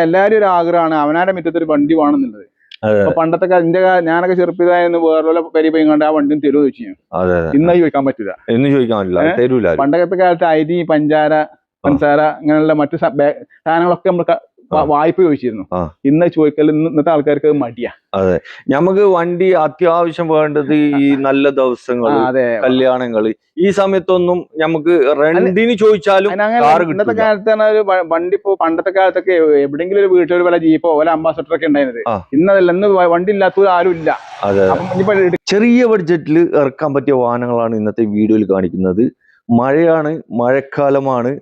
എല്ലാരും ഒരു ആഗ്രഹമാണ് അവനാരുടെ മുറ്റത്ത് ഒരു വണ്ടി വേണമെന്നുള്ളത്. അപ്പൊ പണ്ടത്തെ ഞാനൊക്കെ ചെറുപ്പതായെന്ന് വേറെ പെരി പോയിങ്ങാണ്ട് ആ വണ്ടിയും തരുമോ ചോദിച്ചു. ഇന്ന് ചോദിക്കാൻ പറ്റില്ല. പണ്ടത്തെ കാലത്ത് അരി, പഞ്ചസാര അങ്ങനെയുള്ള മറ്റു സാധനങ്ങളൊക്കെ നമ്മൾ വായ്പ ചോദിച്ചിരുന്നു. ഇന്ന് ചോദിക്കൽ ഇന്നത്തെ ആൾക്കാർക്ക് മടിയാ. അതെ, നമുക്ക് വണ്ടി അത്യാവശ്യം വേണ്ടത് ഈ നല്ല ദിവസങ്ങള്, കല്യാണങ്ങള്, ഈ സമയത്തൊന്നും നമുക്ക് റെന്റിന് ചോദിച്ചാലും ഇന്നത്തെ കാലത്താണ് ഒരു വണ്ടി. ഇപ്പോ പണ്ടത്തെ കാലത്തൊക്കെ എവിടെയെങ്കിലും ഒരു വീട്ടിൽ ഒരു വല്ല ജീപ്പോ വല്ല അംബാസഡർ ഒക്കെ ഉണ്ടായിരുന്നത്. ഇന്നതല്ല, ഇന്ന് വണ്ടി ഇല്ലാത്തവർ ആരും ഇല്ല. ചെറിയ ബഡ്ജറ്റിൽ ഇറക്കാൻ പറ്റിയ വാഹനങ്ങളാണ് ഇന്നത്തെ വീഡിയോയിൽ കാണിക്കുന്നത്. മഴയാണ്, മഴക്കാലമാണ്.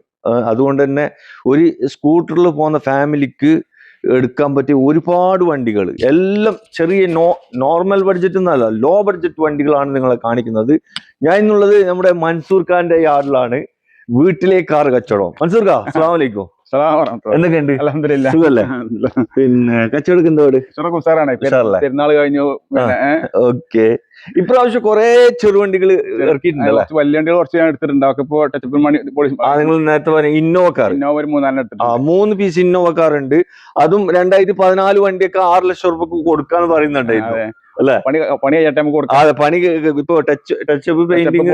അതുകൊണ്ട് തന്നെ ഒരു സ്കൂട്ടറിൽ പോകുന്ന ഫാമിലിക്ക് എടുക്കാൻ പറ്റിയ ഒരുപാട് വണ്ടികൾ, എല്ലാം ചെറിയ നോർമൽ ബഡ്ജറ്റ് എന്നല്ല, ലോ ബഡ്ജറ്റ് വണ്ടികളാണ് നിങ്ങളെ കാണിക്കുന്നത്. ഞാൻ ഇന്നുള്ളത് നമ്മുടെ മൻസൂർ ഖാന്റെ യാർഡിലാണ്. വീട്ടിലെ കാർ കച്ചവടം. മൻസൂർ ഖാ, അസ്സലാമു അലൈക്കും. എന്തൊക്കെയുണ്ട്? സുഖല്ലേ? പിന്നെ കച്ചവടം എന്തോട്? പെരുന്നാൾ കഴിഞ്ഞു. ഓക്കെ, ഇപ്രാവശ്യം കുറെ ചെറുവണ്ടികൾ ഇറക്കിയിട്ടുണ്ടല്ലോ. വലിയ വണ്ടികൾ കുറച്ച് ഞാൻ എടുത്തിട്ടുണ്ട്. നിങ്ങൾ നേരത്തെ പറഞ്ഞ ഇന്നോവ കാർ, ഒരു 3 പീസ് ഇന്നോവ കാർ ഉണ്ട്. അതും 2014 വണ്ടിയൊക്കെ 6 ലക്ഷം രൂപ കൊടുക്കാന്ന് പറയുന്നുണ്ടായിരുന്നു അല്ലെ? പണി അതെ, പണി ഇപ്പൊ ടച്ചപ്പ് പെയിന്റിങ്,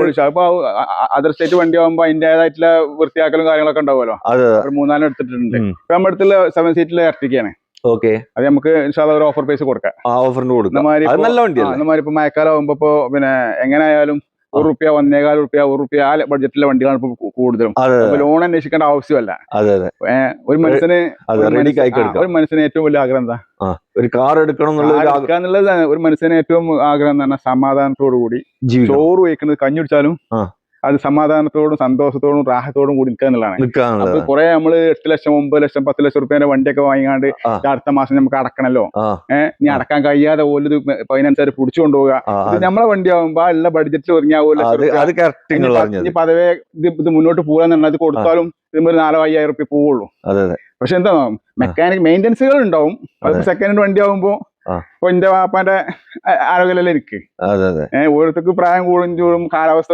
അതർ സ്റ്റേറ്റ് വണ്ടി ആകുമ്പോ അതിന്റേതായിട്ടുള്ള വൃത്തിയാക്കലും കാര്യങ്ങളൊക്കെ ഉണ്ടാവുമല്ലോ. അത് 3-4 എടുത്തിട്ടുണ്ട്. ഇപ്പൊ നമ്മുടെ അടുത്തുള്ള 7 സീറ്റിലെ ഇറക്കിയാണ്. ഓക്കെ, അത് നമുക്ക് ഒരു ഓഫർ പ്രൈസ് കൊടുക്കാം. ഓഫറിന് കൊടുക്കാം. നല്ല വണ്ടിയാണ്. ഇപ്പൊ മഴക്കാലം ആകുമ്പോ പിന്നെ എങ്ങനെയായാലും ₹1, ₹1.25, ആ ബഡ്ജറ്റിലെ വണ്ടികളാണ് ഇപ്പൊ കൂടുതലും. ലോൺ അന്വേഷിക്കേണ്ട ആവശ്യമല്ല. ഒരു മനുഷ്യന് ഏറ്റവും വലിയ ആഗ്രഹം എന്താ? ഒരു കാർ എടുക്കണം എന്നുള്ളത്. ഒരു മനുഷ്യന് ഏറ്റവും ആഗ്രഹം എന്ന് പറഞ്ഞാൽ സമാധാനത്തോടു കൂടി ചോറ് വയ്ക്കുന്നത്, കഞ്ഞി കുടിച്ചാലും അത് സമാധാനത്തോടും സന്തോഷത്തോടും റാഹത്തോടും കൂടി നിൽക്കുക എന്നുള്ളതാണ്. അപ്പൊ കുറെ നമ്മള് 8 ലക്ഷം, 9 ലക്ഷം, 10 ലക്ഷം റുപ്യന്റെ വണ്ടിയൊക്കെ വാങ്ങിക്കാണ്ട് അടുത്ത മാസം നമുക്ക് അടക്കണല്ലോ. നീ അടക്കാൻ കഴിയാതെ പോലും ഫൈനാൻസുകാർ പിടിച്ചു കൊണ്ടുപോവുക. ഇത് നമ്മളെ വണ്ടി ആകുമ്പോ ഉള്ള ബഡ്ജറ്റിൽ ഒതുങ്ങിയാവുമല്ലോ. പതവേ ഇത് മുന്നോട്ട് പോകാന്നുള്ളത് കൊടുത്താലും ഇതിന് 4,000-5,000 റുപ്യ പോവുള്ളൂ. പക്ഷെ എന്താ, മെക്കാനിക് മെയിൻ്റെനൻസുകൾ ഉണ്ടാവും. അത് സെക്കൻഡ് ഹാൻഡ് വണ്ടി ആകുമ്പോ ഇപ്പൊ എന്റെ വാപ്പാന്റെ ആരോഗ്യമല്ലേ എനിക്ക്. ഓരോരുത്തർക്ക് പ്രായം കൂടും കാലാവസ്ഥ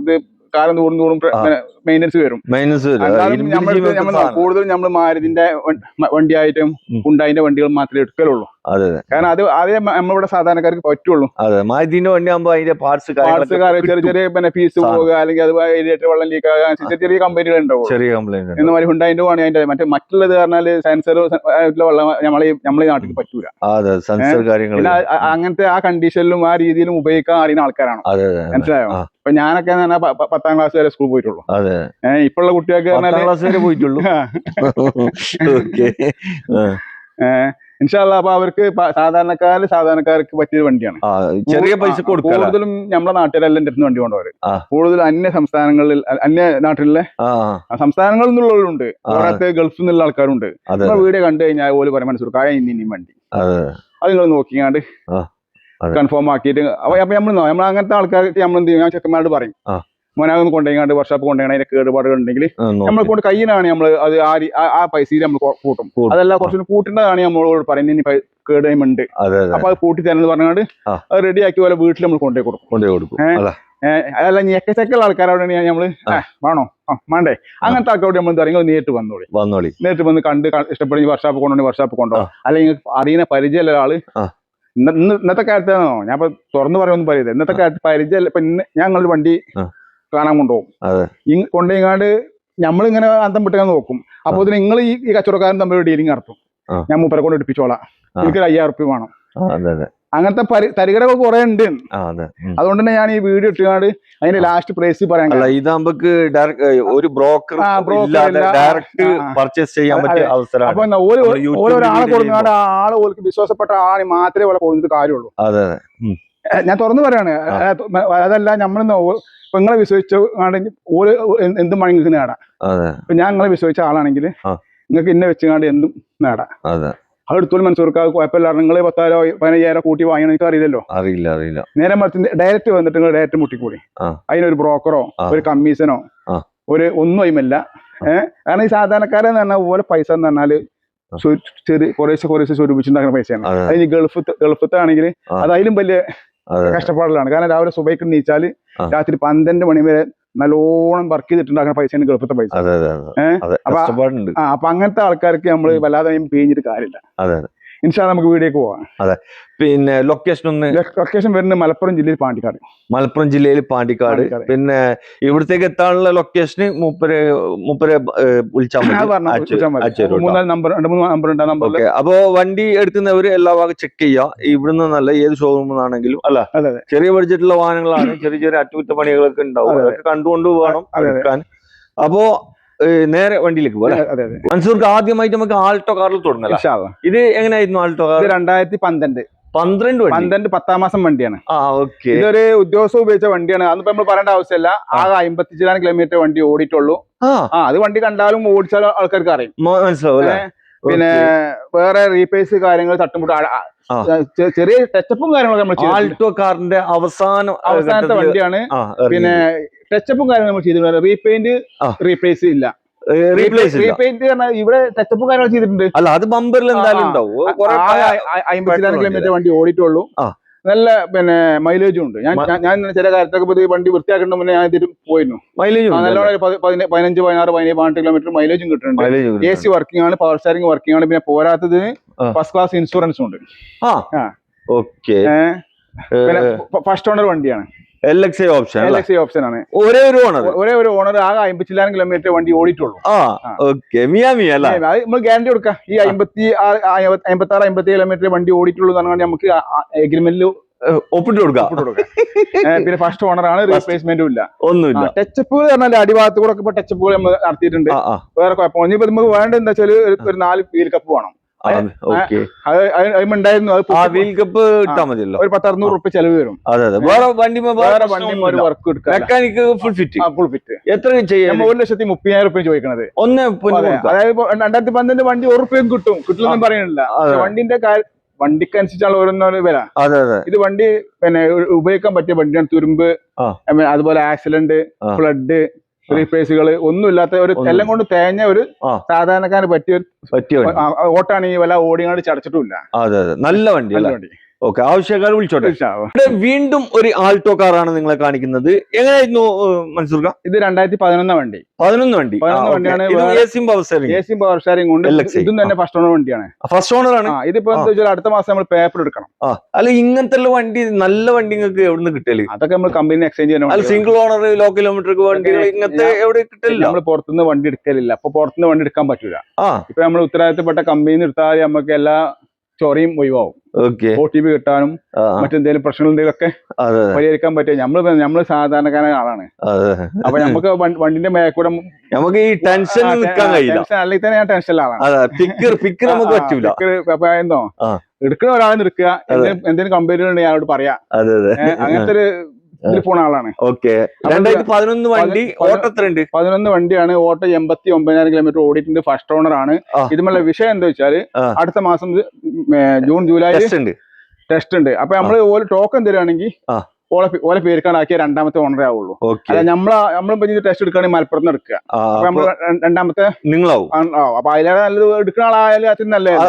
ഇത് കാലം തോറും മെയിൻ്റെനൻസ് വരും. കൂടുതലും നമ്മൾ മാരുതിന്റെ വണ്ടിയായിട്ടും ഹുണ്ടായിന്റെ വണ്ടികൾ മാത്രമേ എടുക്കലുള്ളൂ. കാരണം അത് നമ്മളിവിടെ സാധാരണക്കാർക്ക് പറ്റുള്ളൂ. മാരുതിന്റെ വണ്ടി ആകുമ്പോൾ അതിന്റെ പാർട്സ് ചെറിയ ഫീസ് പോവുക, അല്ലെങ്കിൽ അത് വെള്ളം ലീക്ക് ആകാൻ ചെറിയ കമ്പനികൾ ഉണ്ടാവും. എന്നമാതിരി ഹുണ്ടായിന്റെ ആണ് അതിന്റെ മറ്റുള്ളത് പറഞ്ഞാല് സെൻസർ വെള്ളം നമ്മളെ നാട്ടിൽ പറ്റൂല. അങ്ങനത്തെ ആ കണ്ടീഷനിലും ആ രീതിയിലും ഉപയോഗിക്കാൻ അറിയുന്ന ആൾക്കാരാണ്. മനസ്സിലായോ? ഇപ്പൊ ഞാനൊക്കെ 10ാം ക്ലാസ് വരെ സ്കൂൾ പോയിട്ടുള്ളൂ. ഇപ്പോഴുള്ള കുട്ടികൾക്ക് ഇൻഷാ അല്ലാഹ്. അപ്പൊ അവർക്ക് സാധാരണക്കാർക്ക് പറ്റിയ വണ്ടിയാണ്. ചെറിയ പൈസ കൂടുതലും നമ്മുടെ നാട്ടിലെല്ലാം എൻ്റെ വണ്ടി കൊണ്ടുപോകര്. കൂടുതലും അന്യ സംസ്ഥാനങ്ങളിൽ, അന്യ നാട്ടിലെ സംസ്ഥാനങ്ങളിൽ നിന്നുള്ളവരുണ്ട്, പുറത്ത് ഗൾഫിൽ നിന്നുള്ള ആൾക്കാരുണ്ട്. വീഡിയോ കണ്ടു കഴിഞ്ഞാൽ ഓല് പറയും മനസ്സിലാക്കായ ഇനി വണ്ടി അത് നിങ്ങൾ നോക്കിയാണ്ട് കൺഫേം ആക്കിയിട്ട്. അപ്പൊ നമ്മൾ അങ്ങനത്തെ ആൾക്കാർക്ക് നമ്മൾ എന്ത് ചെയ്യും? ഞാൻ ചെക്കന്മാരോട് പറയും, മോനാകൊന്ന് കൊണ്ടുപോയിങ്ങാണ്ട് വർക്ക്ഷോപ്പ് കൊണ്ടുപോയി അതിന്റെ കേടുപാടുകൾ ഉണ്ടെങ്കിൽ നമ്മളെ കൊണ്ട് കയ്യിലാണ് നമ്മൾ അത് ആ പൈസയിൽ നമ്മൾ കൂട്ടും. അതല്ല കുറച്ചും കൂട്ടേണ്ടതാണ് നമ്മളോട് പറയുന്നത്. ഇനി കേടുണ്ട് അപ്പൊ അത് കൂട്ടി തരുന്നത് പറഞ്ഞാണ്ട് അത് റെഡിയാക്കി പോലെ വീട്ടിൽ നമ്മൾ കൊണ്ടുപോയി കൊടുക്കും. അതല്ല ഞെക്കച്ചക്കുള്ള ആൾക്കാരോടാണ് നമ്മള് വേണോ വേണ്ടേ അങ്ങനത്തെ ആൾക്കാരോട് നമ്മൾ പറയുന്നത് നേരിട്ട് വന്നോളി. നേരിട്ട് വന്ന് കണ്ട് ഇഷ്ടപ്പെടുന്ന വർക്ക്ഷോപ്പ് കൊണ്ടോ അല്ലെങ്കിൽ അറിയുന്ന പരിചയമുള്ള ഒരാള്. ഇന്നത്തെ കാലത്താണോ ഞാൻ ഇപ്പൊ തുറന്നു പറയുമെന്ന് പറയുന്നത്. ഇന്നത്തെ കാലത്ത് പരിചയം. ഇപ്പൊ ഞങ്ങളൊരു വണ്ടി കാണാൻ കൊണ്ടുപോകും. കൊണ്ടുപോയിങ്ങാണ്ട് നമ്മളിങ്ങനെ അന്തം വിട്ടാൻ നോക്കും. അപ്പൊ നിങ്ങൾ ഈ കച്ചവടക്കാരൻ തമ്മിൽ ഡീലിംഗ് നടത്തും. ഞാൻ മൂപ്പരെ കൊണ്ട് എടുപ്പിച്ചോളാം, എനിക്ക് 5,000 റുപ്യ വേണം. അങ്ങനത്തെ തരികടകൾ കുറെ ഉണ്ട്. അതുകൊണ്ട് തന്നെ ഞാൻ ഈ വീഡിയോ ഇട്ടുകാണ്ട് അതിന്റെ ലാസ്റ്റ് പ്രൈസ് പറയാൻ. ഒരു ബ്രോക്കർ പർച്ചേസ് ചെയ്യാൻ പറ്റിയ അവസരം. അപ്പൊ ഓരോരാളെ കൊടുക്കാണ്ട് ആള് ഓർക്ക് വിശ്വാസപ്പെട്ട ആളെ മാത്രമേ ഇവിടെ കൊടുത്തിട്ട് കാര്യമുള്ളൂ. ഞാൻ തുറന്നു പറയാണ്. അതല്ല നമ്മൾ ഇപ്പൊ നിങ്ങളെ വിശ്വസിച്ചാണെങ്കിൽ ഓരോ എന്തും വേണമെങ്കിൽ നിങ്ങൾക്ക് നേടാം. ഇപ്പൊ ഞാൻ നിങ്ങളെ വിശ്വസിച്ച ആളാണെങ്കിൽ നിങ്ങൾക്ക് ഇന്നെ വെച്ചുകാണ്ട് എന്തും നേടാം. അത് എടുത്തോളം മനസ്സിലാക്കുക. കുഴപ്പമില്ല. നിങ്ങൾ 10,000-15,000 കൂട്ടി വാങ്ങണം എനിക്ക് അറിയില്ല. നേരെ മറിച്ച് ഡയറക്റ്റ് വന്നിട്ട് നിങ്ങൾ ഡയറക്റ്റ് മുട്ടിക്കൂടി. അതിനൊരു ബ്രോക്കറോ ഒരു കമ്മീഷനോ ഒന്നും അതിമല്ല. കാരണം ഈ സാധാരണക്കാരെന്ന് പറഞ്ഞാൽ ഓരോ പൈസ എന്ന് പറഞ്ഞാല് കുറേശ്ശെ സ്വരൂപിച്ചുണ്ടാക്കുന്ന പൈസയാണ്. അതിന് ഗൾഫത്തെ ആണെങ്കിൽ അത് അതിലും വലിയ കഷ്ടപ്പാടിലാണ്. കാരണം രാവിലെ സുബൈക്ക് നീച്ചാല് രാത്രി 12 മണി വരെ നല്ലോണം വർക്ക് ചെയ്തിട്ടുണ്ടാക്കുന്ന പൈസ ഗൾഫത്തെ പൈസ. അപ്പൊ അങ്ങനത്തെ ആൾക്കാർക്ക് നമ്മള് വല്ലാതെ പിഴിഞ്ഞിട്ട് കാര്യമില്ല. ഇൻഷാ അല്ലാഹ് നമുക്ക് വീഡിയോക്ക് പോവാം. അതെ, പിന്നെ ലൊക്കേഷൻ വരുന്നത് മലപ്പുറം ജില്ലയിൽ പാണ്ടിക്കാട്. മലപ്പുറം ജില്ലയിൽ പാണ്ടിക്കാട്. പിന്നെ ഇവിടത്തേക്ക് എത്താനുള്ള ലൊക്കേഷന് മൂപ്പരെ വിളിച്ചാൽ മതി. അപ്പൊ വണ്ടി എടുക്കുന്നവര് എല്ലാ ഭാഗം ചെക്ക് ചെയ്യാം. ഇവിടുന്ന് നല്ല ഏത് ഷോറൂമിലാണെങ്കിലും അല്ല, ചെറിയ ബഡ്ജറ്റുള്ള വാഹനങ്ങളാണ്, ചെറിയ ചെറിയ അറ്റകുറ്റപ്പണികളൊക്കെ ഉണ്ടാവും, അതൊക്കെ കണ്ടുകൊണ്ട് വേണം എടുക്കാൻ. അപ്പോ നേരെ വണ്ടിയിലേക്ക് പോലെ. മൻസൂർക്ക് ആദ്യമായിട്ട് നമുക്ക് ആൾട്ടോ കാറിൽ തുടങ്ങാം. ഇത് എങ്ങനെയായിരുന്നു ആൾട്ടോ കാർ? 2012 10ാം മാസം വണ്ടിയാണ്. ഓക്കെ. ഇതൊരു ഉദ്യോഗസ്ഥ ഉപയോഗിച്ച വണ്ടിയാണ്. അന്നിപ്പോ നമ്മൾ പറയേണ്ട ആവശ്യമില്ല. ആകെ 54 കിലോമീറ്റർ വണ്ടി ഓടിയിട്ടുള്ളൂ. അത് വണ്ടി കണ്ടാലും ഓടിച്ചാലും ആൾക്കാർക്ക് അറിയും, മനസ്സിലാവും. പിന്നെ വേറെ റീപേഴ്സ് കാര്യങ്ങൾ തട്ടുമുട്ട ചെറിയ ടച്ചപ്പും കാര്യങ്ങളൊക്കെ നമ്മൾ ആൾട്ടോ കാറിന്റെ അവസാനത്തെ വണ്ടിയാണ്. പിന്നെ ടച്ചപ്പും കാര്യങ്ങളും നമ്മൾ ചെയ്തിട്ടുണ്ട്. റീപെയിന്റ് റീപ്ലേസ് ഇല്ല. റീപെയിന്റ് പറഞ്ഞാൽ ഇവിടെ ടച്ചപ്പും കാര്യങ്ങൾ ചെയ്തിട്ടുണ്ട്. അല്ല, അത് ബമ്പറിൽ എന്തായാലും ഉണ്ടാവും. 54 കിലോമീറ്റർ വണ്ടി ഓടിയിട്ടുള്ളൂ. നല്ല പിന്നെ മൈലേജും ഉണ്ട്. ഞാൻ ചില കാര്യത്തൊക്കെ വണ്ടി വൃത്തിയാക്കേണ്ട മുന്നേ ഞാൻ ഇതിൽ പോയിരുന്നു. മൈലേജ് നല്ലോണം 15, 16, 17, 18 കിലോമീറ്റർ മൈലേജും കിട്ടുന്നുണ്ട്. AC വർക്കിംഗ് ആണ്, പവർ സ്റ്റാരിംഗ് വർക്കിംഗ് ആണ്. പിന്നെ പോരാത്തതിന് ഫസ്റ്റ് ക്ലാസ് ഇൻഷുറൻസും ഉണ്ട്. പിന്നെ ഫസ്റ്റ് ഓണർ വണ്ടിയാണ്. LXI ഓപ്ഷൻ ആണ്. ഒരേ ഒരു ഓണർ. ആകെ 54 കിലോമീറ്റർ വണ്ടി ഓടിയിട്ടുള്ളൂ. നമ്മൾ ഗ്യാരണ്ടി കൊടുക്കാം. ഈ 56, 57 കിലോമീറ്റർ വണ്ടി ഓടിയിട്ടുള്ളൂ എന്നാണ് നമുക്ക് എഗ്രിമെന്റിൽ ഒപ്പിട്ട് കൊടുക്കാം. പിന്നെ ഫസ്റ്റ് ഓണർ ആണ്, റീപ്ലേസ്മെന്റും ഇല്ല, ഒന്നുമില്ല. ടച്ചപ്പുകൾ പറഞ്ഞാൽ അടിഭാഗത്ത് കൂടെ ഇപ്പൊ ടച്ചപ്പുകൾ നമ്മൾ നടത്തിയിട്ടുണ്ട്. വേറെ കുഴപ്പമില്ല. ഇനിയിപ്പോ നമുക്ക് വേണ്ടത് എന്താ വെച്ചാൽ ഒരു 4 വീൽ കപ്പ് വേണം. ഉണ്ടായിരുന്നു. വീൽ കപ്പ് ഇട്ടാ മതിയല്ലോ. ഒരു 10-600 റുപ്യ ചെലവ് വരും. വേറെ വണ്ടി വർക്ക് എടുക്കാം. Mechanic full fit. എത്ര ചെയ്യാം? 1,30,000 റുപ്യ ചോദിക്കണത്. അതായത് 2012 വണ്ടി 1 റുപ്യയും കിട്ടില്ലെന്നും പറയുന്നില്ല. വണ്ടിന്റെ വണ്ടിക്കനുസരിച്ചാണ് ഓരോന്നോ വില. ഇത് വണ്ടി പിന്നെ ഉപയോഗിക്കാൻ പറ്റിയ വണ്ടിയാണ്. തുരുമ്പ്, അതുപോലെ ആക്സിഡന്റ്, ഫ്ലഡ്, റീപ്ലേസുകൾ ഒന്നുമില്ലാത്ത ഒരു എല്ലാം കൊണ്ട് തേഞ്ഞ ഒരു സാധാരണക്കാരന് പറ്റിയ ഓട്ടാണെങ്കിൽ വല്ല ഓടിങ്ങാണ്ട് ചടച്ചിട്ടുമില്ല. നല്ല വണ്ടി. ഓക്കെ, ആവശ്യക്കാർ വിളിച്ചോട്ടെ. വീണ്ടും ഒരു ആൾട്ടോ കാറാണ് നിങ്ങളെ കാണിക്കുന്നത്. എങ്ങനെയായിരുന്നു മൻസൂർ? ഇത് 2011 വണ്ടി. 11 വണ്ടിയാണ്. പവർ സ്റ്റാരിംഗ് കൊണ്ട്. ഇതും തന്നെ ഫസ്റ്റ് ഓണർ വണ്ടിയാണ്. ഫസ്റ്റ് ഓണർ ആണ്. ഇതിപ്പോ എന്താ വെച്ചാൽ അടുത്ത മാസം നമ്മൾ പേപ്പർ എടുക്കണം. അല്ല, ഇങ്ങനത്തെ വണ്ടി നല്ല വണ്ടി നിങ്ങൾക്ക് എവിടെ നിന്ന് കിട്ടല്? അതൊക്കെ നമ്മൾ കമ്പനി എക്സ്ചേഞ്ച് ചെയ്യണം. സിംഗിൾ ഓണർ ലോ കിലോമീറ്റർ വണ്ടികൾ ഇങ്ങനത്തെ എവിടെ കിട്ടില്ല. നമ്മൾ പുറത്തുനിന്ന് വണ്ടി എടുക്കലില്ല. അപ്പൊ പുറത്തുനിന്ന് വണ്ടി എടുക്കാൻ പറ്റൂല. ഇപ്പൊ നമ്മൾ ഉത്തരവാദിത്തപ്പെട്ട കമ്പനിയിൽ എടുത്താൽ നമുക്ക് എല്ലാ ചൊറിയും ഒഴിവാവും. OTP കിട്ടാനും മറ്റെന്തെങ്കിലും പ്രശ്നങ്ങൾ എന്തെങ്കിലുമൊക്കെ പരിഹരിക്കാൻ പറ്റിയ നമ്മള് സാധാരണക്കാരായ ആളാണ്. അപ്പൊ നമുക്ക് വണ്ടിന്റെ മേക്കൂടെ നമുക്ക് ഈ ടെൻഷൻ അല്ലെങ്കിൽ തന്നെ ഞാൻ ടെൻഷനിലെ ആളാണ്. അപ്പൊ എന്തോ എടുക്കുന്ന ഒരാളെ എടുക്കുക. എന്തെങ്കിലും കമ്പനികൾ ഉണ്ടെങ്കിൽ അയാളോട് പറയാം. അങ്ങനത്തെ ഒരു ഇതിൽ പോണ ആളാണ്. 2011 വണ്ടി. ഓട്ടോ 11 വണ്ടിയാണ്. ഓട്ടോ 89,000 കിലോമീറ്റർ ഓടിയിട്ടുണ്ട്. ഫസ്റ്റ് ഓണർ ആണ്. ഇതുമുള്ള വിഷയം എന്താ വെച്ചാല് അടുത്ത മാസം ജൂൺ ജൂലൈ ടെസ്റ്റ് ഉണ്ട്. അപ്പൊ നമ്മള് ഓരോ ടോക്കൺ തരുവാണെങ്കിൽ ഓലെ പേർക്കാണ്ടാക്കിയ രണ്ടാമത്തെ ഓണറേ ആവുള്ളൂ. അല്ല നമ്മളിപ്പോ ടെസ്റ്റ് എടുക്കുകയാണെങ്കിൽ മലപ്പുറത്ത് എടുക്കുക. അപ്പൊ നമ്മള് രണ്ടാമത്തെ നിങ്ങളാവും. അപ്പൊ അതിലേറെ നല്ലത് എടുക്കുന്ന ആളായാലും അതിന് നല്ലത്.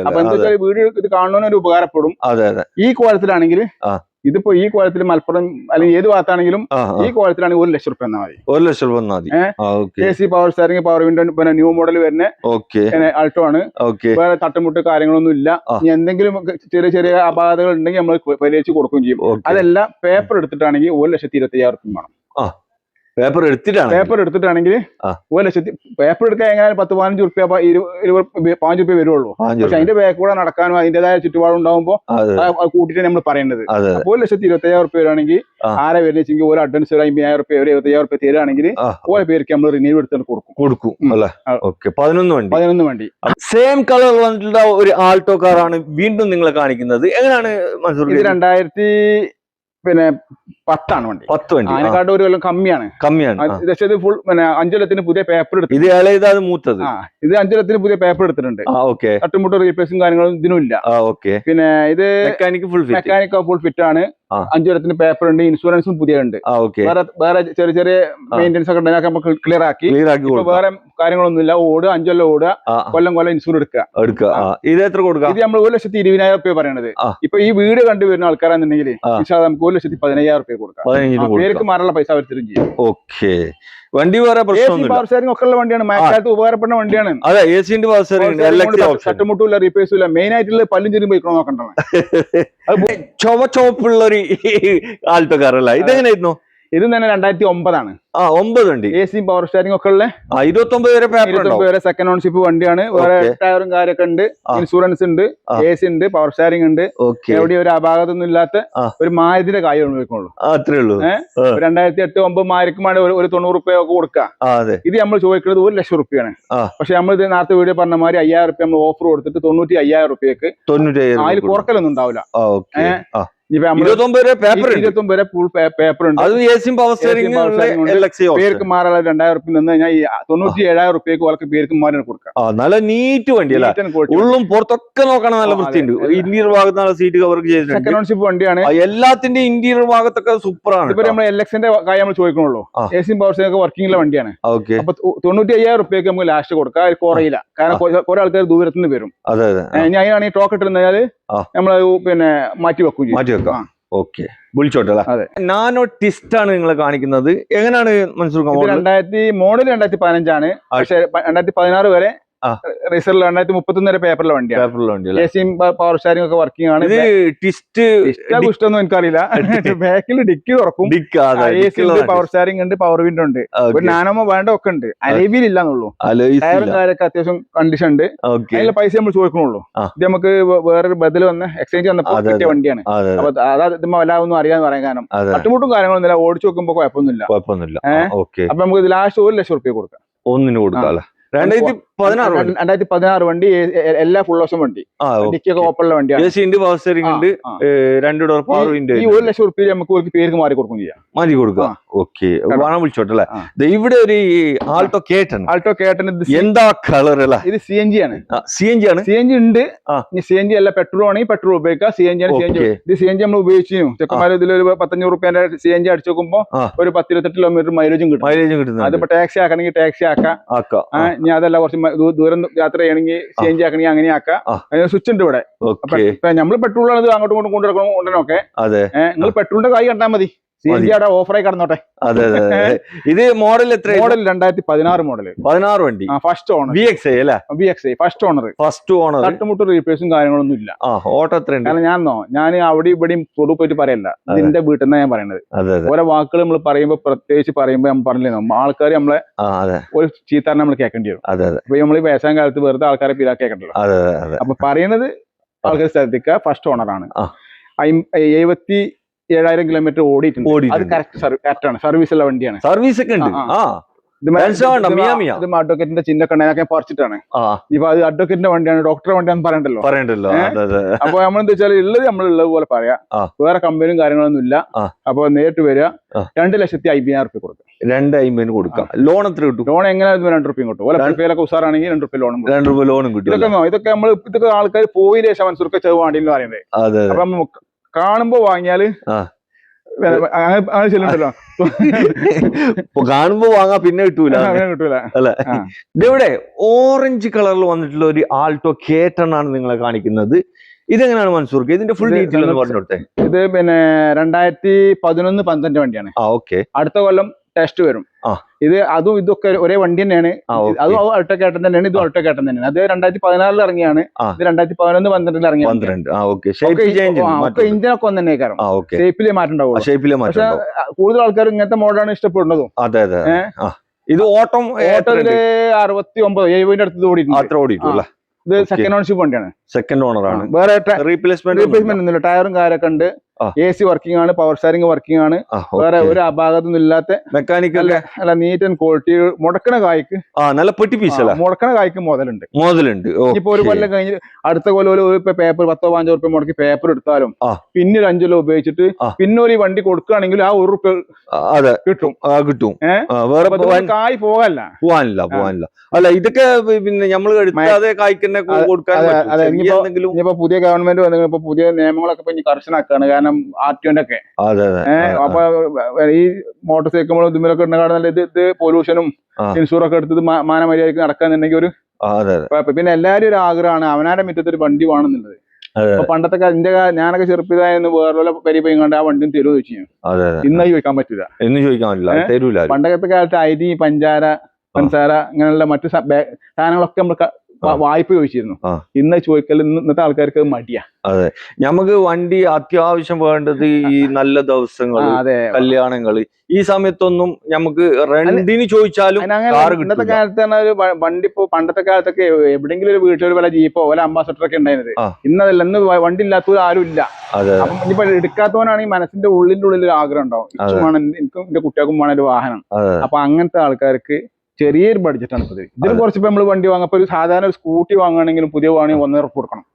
അപ്പൊ എന്താ വെച്ചാൽ വീഡിയോ ഇത് കാണുന്നതിനൊരു ഉപകാരപ്പെടും. ഈ കോലത്തിലാണെങ്കിൽ ഇതിപ്പോ ഈ കോലത്തിൽ മലപ്പുറം അല്ലെങ്കിൽ ഏത് ഭാഗത്താണെങ്കിലും ഈ കോലത്തിലാണെങ്കിൽ 1 ലക്ഷം റുപ്യ എന്നാ മതി. 1 ലക്ഷം രൂപ മതി. AC പവർ സ്റ്റാരിംഗ്, പവർ വിൻഡോ, പിന്നെ ന്യൂ മോഡൽ വരുന്ന ആൾട്ടോ ആണ്. വേറെ തട്ടുമുട്ട് കാര്യങ്ങളൊന്നും ഇല്ല. ഇനി എന്തെങ്കിലും ചെറിയ ചെറിയ അപാകതകൾ ഉണ്ടെങ്കിൽ നമ്മൾ പരിഹരിച്ച് കൊടുക്കുകയും ചെയ്യും. അതെല്ലാം പേപ്പർ എടുത്തിട്ടാണെങ്കിൽ 1,25,000 റുപ്യ വേണം. പേപ്പർ എടുത്തിട്ടാണെങ്കിൽ 1 ലക്ഷത്തി പേപ്പർ എടുക്കാൻ എങ്ങനെ 10-15 റുപ്യ 20-5 റുപ്യ വരുള്ളൂ. പക്ഷെ അതിന്റെ ബാക്ക് കൂടെ നടക്കാനും അതിന്റേതായ ചുറ്റുപാട് ഉണ്ടാകുമ്പോൾ കൂട്ടിട്ട് നമ്മൾ പറയേണ്ടത്. 1,25,000 റുപ്യ വരികയാണെങ്കിൽ ആരെ വരുന്നെങ്കിൽ ഒരു അഡ്വാൻസ് 50,000 റുപ്യ 70,000 റുപ്യ തരികയാണെങ്കിൽ ഓരോ പേർക്ക് നമ്മൾ റിന്യൂ എടുത്ത് കൊടുക്കും. 11 വണ്ടി സെയിം കളർ വന്നിട്ടുള്ള ഒരു ആൾട്ടോ കാറാണ് വീണ്ടും നിങ്ങളെ കാണിക്കുന്നത്. എങ്ങനെയാണ് മൻസൂർ? ഇത് 2010 വണ്ടി. 10 വണ്ടി. അതിനെക്കാട്ടും ഒരു കൊല്ലം കമ്മിയാണ്. ഇത് ഫുൾ 5 കൊല്ലത്തിന് പുതിയ പേപ്പർ എടുത്തു. ഇത് മൂത്തത്. ഇത് 5 കൊല്ലത്തിന് പുതിയ പേപ്പർ എടുത്തിട്ടുണ്ട്. തട്ടുമുട്ട് റീപ്ലേസും കാര്യങ്ങളും ഇതിനും ഇല്ല. പിന്നെ ഇത് മെക്കാനിക് ഫുൾ ഫിറ്റ് ആണ്. 5 കൊല്ലത്തിന് പേപ്പർ ഉണ്ട്, ഇൻഷുറൻസും പുതിയ ഉണ്ട്. വേറെ ചെറിയ ചെറിയ മെയിൻ്റെനൻസ് ഒക്കെ ഉണ്ടെങ്കിൽ നമുക്ക് ക്ലിയർ ആക്കി വേറെ കാര്യങ്ങളൊന്നുമില്ല. ഓടുക 5 കൊല്ലം ഓടുക, കൊല്ലം ഇൻഷുർ എടുക്കുക. ഇത് എത്ര കൊടുക്കുക? ഇത് നമ്മൾ 1,20,000 റുപ്യ പറയണത്. ഇപ്പൊ ഈ വീട് കണ്ടുവരുന്ന ആൾക്കാരാണെന്നുണ്ടെങ്കിൽ നമുക്ക് 1,15,000 റുപ്യ കൊടുക്കാം. പേർക്ക് മാറാനുള്ള പൈസ അവർ തരും ചെയ്യും. ഓക്കെ. വണ്ടി വേറെ പവർ ഷെയറിംഗ് ഒക്കെ ഉള്ള വണ്ടിയാണ്, മഴക്കാലത്ത് ഉപകാരപ്പെടുന്ന വണ്ടിയാണ്. അതെ, എസിന്റെ പവർ ഷെയറിംഗ് തട്ടുമുട്ടില്ല, റീപ്ലേസും ഇല്ല. മെയിൻ ആയിട്ടുള്ള പല്ലും ചെറിയ പോയിക്കണോ നോക്കണ്ടാണ്. ചുവപ്പുള്ള ഒരു ആൾട്ടോ കാറല്ല, ഇതെങ്ങനെയായിരുന്നു? ഇത് തന്നെ 2009 9 വണ്ടി, എസിയും പവർ സ്റ്റാരിംഗ് ഒക്കെ ഉള്ള 29 വരെ സെക്കൻഡ് ഓൺഷിപ്പ് വണ്ടിയാണ്. വേറെ ടയറും കാര്യമൊക്കെ ഉണ്ട്, ഇൻഷുറൻസ് ഉണ്ട്, എസി ഉണ്ട്, പവർ സ്റ്റാരിംഗ് ഉണ്ട്. എവിടെയും ഒരു അപാകതൊന്നും ഇല്ലാത്ത ഒരു മാരുതിന്റെ കാര്യം ഉപയോഗിക്കുള്ളൂ. അത്രേ ഉള്ളൂ. 2008-9 മാരിക്കുമാണ് ഒരു 90 റുപ്യ ഒക്കെ കൊടുക്കുക. ഇത് നമ്മൾ ചോദിക്കുന്നത് 1,00,000 റുപ്യാണ്. പക്ഷെ നമ്മൾ ഇത് നേരത്തെ വീഡിയോ പറഞ്ഞ മാതിരി 5,000 റുപ്യ നമ്മൾ ഓഫർ കൊടുത്തിട്ട് 95,000 റുപ്യക്ക് അതിൽ കുറക്കലൊന്നും ഉണ്ടാവില്ല. 29 വരെ ഫുൾ പേപ്പർ ഉണ്ട്. പേർക്ക് മാറാൻ 2,000 റുപ്യ നിന്ന് കഴിഞ്ഞാൽ 97,000 റുപ്യക്ക് അവർക്ക് പേർക്ക് മാറി കൊടുക്കാം. നല്ല നീറ്റ് വണ്ടിയല്ല, ഉള്ളും പുറത്തൊക്കെ നോക്കണം, നല്ല വൃത്തിയുണ്ട്. ഇന്റീരിയർ ഭാഗത്ത് നല്ല സീറ്റ് കവർ ചെയ്തിട്ടുണ്ട്. സെക്കൻഡ് ഓൺഷിപ്പ് വണ്ടിയാണ്. എല്ലാത്തിന്റെ ഇന്റീരിയർ ഭാഗത്തൊക്കെ സൂപ്പറാണ്. ഇപ്പൊ നമ്മൾ LXന്റെ കാര്യം നമ്മൾ ചോദിക്കണുള്ളൂ. എസിയും പവർ സ്റ്റാരിംഗ് ഒക്കെ വർക്കിംഗ് ഉള്ള വണ്ടിയാണ്. അപ്പൊ 95,000 റുപ്യക്ക് നമുക്ക് ലാസ്റ്റ് കൊടുക്കാം. അത് കുറയില്ല, കാരണം കുറെ ആൾക്കാർ ദൂരത്ത് നിന്ന് വരും. ഇനി അതിനാണെങ്കിൽ ടോക്ക് ഇട്ടിരുന്നാൽ നമ്മൾ പിന്നെ മാറ്റി വെക്കും. ഓക്കെ, വിളിച്ചോട്ടെ. നാനോ ടിസ്റ്റ് ആണ് നിങ്ങളെ കാണിക്കുന്നത്. എങ്ങനെയാണ് മനസ്സിലാക്കുക? മോഡൽ 2015 പക്ഷെ 2016 വരെ റീസറിൽ 2031 വരെ പേപ്പറിലെ വണ്ടിയാണ്. എസിയും പവർ സ്റ്റാരിംഗ് ഒക്കെ വർക്കിംഗ് ആണ്. ഇത് ടിസ്റ്റ് ഇഷ്ടമൊന്നും എനിക്കറിയില്ല. ബാക്കിൽ ഡിക്കി തുറക്കും, പവർ സ്റ്റാരിംഗ് ഉണ്ട്, പവർ വിൻഡോ ഉണ്ട്, ഒരു നാനോമോ വേണ്ട ഒക്കെ ഉണ്ട്. അലൈവിൽ ഇല്ലാന്നുള്ളൂ. ടയറും കാര്യമൊക്കെ അത്യാവശ്യം കണ്ടീഷൻ ഉണ്ട്. അതിലെ പൈസ നമ്മൾ ചോദിക്കണുള്ളൂ. ഇത് നമുക്ക് വേറൊരു ബദൽ വന്ന് എക്സ്ചേഞ്ച് വന്നപ്പോൾ കിട്ടിയ വണ്ടിയാണ്. അപ്പൊ അതാ വല്ലാതെ ഒന്നും അറിയാന്ന് പറയാൻ കാരണം തട്ടുമുട്ടും കാര്യങ്ങളൊന്നുമില്ല. ഓടിച്ചു നോക്കുമ്പോ കുഴപ്പമൊന്നുമില്ല. അപ്പൊ നമുക്ക് ഇത് ലാസ്റ്റ് 1,00,000 റുപ്യ കൊടുക്കാം. ഒന്നിന് കൊടുക്കാം. 2016 വണ്ടി, എല്ലാ ഫുൾ ഓപ്ഷൻ വണ്ടി, ഡിക്കിയൊക്കെ ഓപ്പണുള്ള വണ്ടിയാണ്. പവർ സ്റ്റിയറിംഗ് ഉണ്ട്, 2 ഡോർ പവർ വിൻഡോ. ഈ 1,00,000 റുപ്യ നമുക്ക് പേർക്ക് മാറി കൊടുക്കും ചെയ്യാം. മാറ്റി കൊടുക്കുക. ഓക്കെ, വിളിച്ചോട്ടല്ലേ. ഇവിടെ ഒരു ആൾട്ടോ കേട്ടൻ എന്താ കളർ അല്ല? ഇത് CNG ആണ്. CNG ആണ്. CNG ഉണ്ട്. CNG അല്ല, പെട്രോൾ ആണെങ്കിൽ പെട്രോൾ ഉപയോഗിക്കാം. CNG ആണ്. ഇത് CNG നമ്മൾ ഉപയോഗിച്ചു. ചെക്കന്മാർ ഇതിലൊരു 1500 റുപ്യന്റെ CNG അടിച്ചു നോക്കുമ്പോ ഒരു 10-28 കിലോമീറ്റർ മൈലേജും കിട്ടും. അതിപ്പോ ടാക്സി ആക്കണമെങ്കിൽ ടാക്സി ആക്കാം. ഇനി അതല്ല കുറച്ച് ദൂരം യാത്ര ചെയ്യണമെങ്കിൽ CNG ആക്കണമെങ്കിൽ അങ്ങനെ ആക്കാം. അതിന് സ്വിച്ച് ഉണ്ട് ഇവിടെ. നമ്മള് പെട്രോളാണ് അങ്ങോട്ടും ഇങ്ങോട്ടും കൊണ്ടുനടക്കണം ഉടനൊക്കെ. നിങ്ങൾ പെട്രോളിന്റെ കായ് കണ്ടാൽ മതി. CNG ഓഫറായി കടന്നോട്ടെ. അതെ അതെ. ഇത് മോഡൽ എത്ര? Model 2016 model. 16 വണ്ടി. First owner. VXi അല്ലേ? VXi first owner. തട്ടുമുട്ട് റീപ്ലേസും കാര്യങ്ങളൊന്നും ഇല്ല. ഓട്ടോ എത്ര? ഞാൻ അവിടെ ഇവിടെയും തൊടു പോയിട്ട് പറയല്ല, ഇതിന്റെ വീട്ടിൽ നിന്നാണ് ഞാൻ പറയുന്നത്. ഓരോ വാക്കുകൾ നമ്മൾ പറയുമ്പോ പ്രത്യേകിച്ച് പറയുമ്പോ നമ്മൾ പറഞ്ഞില്ലേ, ആൾക്കാർ നമ്മളെ ഒരു ചീത്താറിനെ നമ്മൾ കേൾക്കേണ്ടി വരും. അപ്പൊ നമ്മൾ ഈ വയസ്സാം കാലത്ത് വെറുതെ ആൾക്കാരെ പിതാ കേൾക്കണ്ടല്ലോ. അപ്പൊ പറയുന്നത് ആൾക്കാർ ശ്രദ്ധിക്കുക. ഫസ്റ്റ് ഓണറാണ്. 77,000 കിലോമീറ്റർ ഓടിയിട്ടുണ്ട്. അത് കറക്റ്റ് ആണ്. സർവീസ് ഉള്ള വണ്ടിയാണ്. സർവീസ് ഒക്കെ ഉണ്ട്. അഡ്വക്കേറ്റിന്റെ ചിഹ്നൊക്കെ ഞാൻ പറിച്ചിട്ടാണ്. ഇപ്പൊ അത് അഡ്വക്കേറ്റിന്റെ വണ്ടിയാണ്, ഡോക്ടറെ വണ്ടിയാന്ന് പറയണ്ടല്ലോ. അപ്പൊ നമ്മളെന്താ വെച്ചാൽ ഉള്ളത് നമ്മളുള്ളത് പോലെ പറയാം. വേറെ കമ്പനിയും കാര്യങ്ങളൊന്നും ഇല്ല. അപ്പൊ നേരിട്ട് വരിക. 2,50,000 റുപ്യ കൊടുക്കാം. 2,50,000 കൊടുക്കാം. ലോൺ എത്ര കിട്ടും? ലോൺ എങ്ങനെ 2 റുപ്യ കിട്ടും. ഓലൊക്കെ ഉസാറാണെങ്കിൽ 2 റുപ്യ ലോണും കിട്ടും. ഇതൊക്കെ നമ്മൾ ഇതൊക്കെ ആൾക്കാർ പോയതിനു ശേഷം മനസ്സിലൊക്കെ ചെവ് വണ്ടിയിൽ പറയുന്നത്. അപ്പൊ നമ്മൾ കാണുമ്പോ വാങ്ങിയാല് അങ്ങനെ ചെല്ലുണ്ടല്ലോ. കാണുമ്പോ വാങ്ങാ, പിന്നെ കിട്ടൂല അല്ലെ? ഇതെവിടെ ഓറഞ്ച് കളറിൽ വന്നിട്ടുള്ള ഒരു ആൾട്ടോ കേട്ടൺ ആണ് നിങ്ങളെ കാണിക്കുന്നത്. ഇതെങ്ങനെയാണ് മൻസൂർക്ക്? ഇതിന്റെ ഫുൾ ഡീറ്റെയിൽ ഒന്ന് പറഞ്ഞു കൊടുത്തേ. ഇത് 2011-12 വണ്ടിയാണ്. അടുത്ത കൊല്ലം ടെസ്റ്റ് വരും. അതും ഇതൊക്കെ ഒരേ വണ്ടി തന്നെയാണ്. അതും അൾട്ടോ കേട്ടൻ തന്നെയാണ്, ഇതും അൾട്ടോ കേട്ടൻ തന്നെയാണ്. അത് 2014 ഇറങ്ങിയാണ്. ഇത് 2011-12 ഇറങ്ങിയ ഇഞ്ചിനൊക്കെ ഒന്ന് തന്നെ കാരണം ഷേപ്പിലേ മാറ്റം ഉണ്ടാവുള്ളൂ. പക്ഷെ കൂടുതൽ ആൾക്കാർ ഇങ്ങനത്തെ മോഡലാണ് ഇഷ്ടപ്പെടുന്നതും. ഇത് ഓട്ടം 69-70 അടുത്ത് ഓടിയിട്ടുണ്ട്. ഇത് സെക്കൻഡ് ഓണർഷിപ്പ് വണ്ടിയാണ്. സെക്കൻഡ് ഓണറാണ്. വേറെ റീപ്ലേസ്മെന്റ് ഒന്നുമില്ല. ടയറും കാര്യമൊക്കെ ഉണ്ട്. AC വർക്കിംഗ് ആണ്, പവർ സ്റ്റാരിംഗ് വർക്കിംഗ് ആണ്. വേറെ ഒരു അപാകതൊന്നും ഇല്ലാത്ത മെക്കാനിക്കൽ നല്ല നീറ്റ് ആൻഡ് ക്വാളിറ്റി. മുടക്കണ കായ്ക്ക് നല്ല പെട്ടി പീസ് അല്ല, മുടക്കണ കായ്ക്ക് മുതലുണ്ട്. ഇപ്പൊ ഒരു കൊല്ലം കഴിഞ്ഞ് അടുത്ത കൊല്ലം പേപ്പർ 10-15 റുപ്യ മുടക്കി പേപ്പർ എടുത്താലും പിന്നെ ഒരു 5 കൊല്ലം ഉപയോഗിച്ചിട്ട് പിന്നെ ഒരു വണ്ടി കൊടുക്കുകയാണെങ്കിൽ ആ 1 റുപ്യ കിട്ടും. വേറെ കായ് പോകാനില്ല. അല്ല, ഇതൊക്കെ പിന്നെ നമ്മൾ എടുക്കാതെ കായ്ക്കന്നെ കൊടുക്കാൻ. ഇനിയിപ്പോ പുതിയ ഗവൺമെന്റ് വന്നിപ്പോ പുതിയ നിയമങ്ങളൊക്കെ ഇനി കർശനാക്കാണ്. കാരണം വാഹനം ആർടിഒന്റെ ഒക്കെ. അതെ. അപ്പൊ ഈ മോട്ടോർ സൈക്കിളും ഇതുമൊക്കെ ഉണ്ടെങ്കിൽ ഇത് പൊല്യൂഷനും ഇൻഷൂറൊക്കെ എടുത്തത് മാനമര്യാദക്ക് നടക്കാന്നുണ്ടെങ്കിൽ ഒരു പിന്നെ എല്ലാരും ഒരു ആഗ്രഹമാണ് അവനാരുടെ മുറ്റത്ത് ഒരു വണ്ടി വേണമെന്നുള്ളത്. അപ്പൊ പണ്ടത്തെ ഞാനൊക്കെ ചെറുപ്പതായെന്ന് വേറെ പരി പോയി കണ്ട് ആ വണ്ടിയും തരുമോ ചോദിച്ചു ഞാൻ. ഇന്നായി ചോദിക്കാൻ പറ്റില്ല. പണ്ടത്തെ കാലത്ത് അരി പഞ്ചസാര ഇങ്ങനെയുള്ള മറ്റു സാധനങ്ങളൊക്കെ നമ്മൾ വായ്പ ചോദിച്ചിരുന്നു. ഇന്ന് ചോദിക്കൽ ഇന്നത്തെ ആൾക്കാർക്ക് മടിയാ. അതെ, നമുക്ക് വണ്ടി അത്യാവശ്യം വേണ്ടത് ഈ നല്ല ദിവസങ്ങള്, കല്യാണങ്ങള്, ഈ സമയത്തൊന്നും നമുക്ക് റെന്റിന് ചോദിച്ചാലും ഇന്നത്തെ കാലത്താണ് ഒരു വണ്ടി. ഇപ്പൊ പണ്ടത്തെ കാലത്തൊക്കെ എവിടെയെങ്കിലും ഒരു വീട്ടിൽ വല്ല ജീപ്പോ വല്ല അംബാസഡർ ഒക്കെ ഉണ്ടായിരുന്നത്. ഇന്നതല്ല, ഇന്ന് വണ്ടി ഇല്ലാത്തവർ ആരും ഇല്ല. അപ്പം ഇനിയിപ്പോ എടുക്കാത്തവനാണെങ്കിൽ മനസ്സിന്റെ ഉള്ളിന്റെ ഉള്ളിൽ ഒരു ആഗ്രഹം ഉണ്ടാവും, എനിക്കും എന്റെ കുട്ടികൾക്കും വേണം ഒരു വാഹനം. അപ്പൊ അങ്ങനത്തെ ആൾക്കാർക്ക് ചെറിയൊരു ബഡ്ജറ്റാണ് ഇപ്പൊ ഇതിന് കുറച്ച്. നമ്മൾ വണ്ടി വാങ്ങപ്പോ ഒരു സാധാരണ ഒരു സ്കൂട്ടി വാങ്ങുകയാണെങ്കിലും പുതിയ വാങ്ങി 1.5 ലക്ഷം കൊടുക്കണം.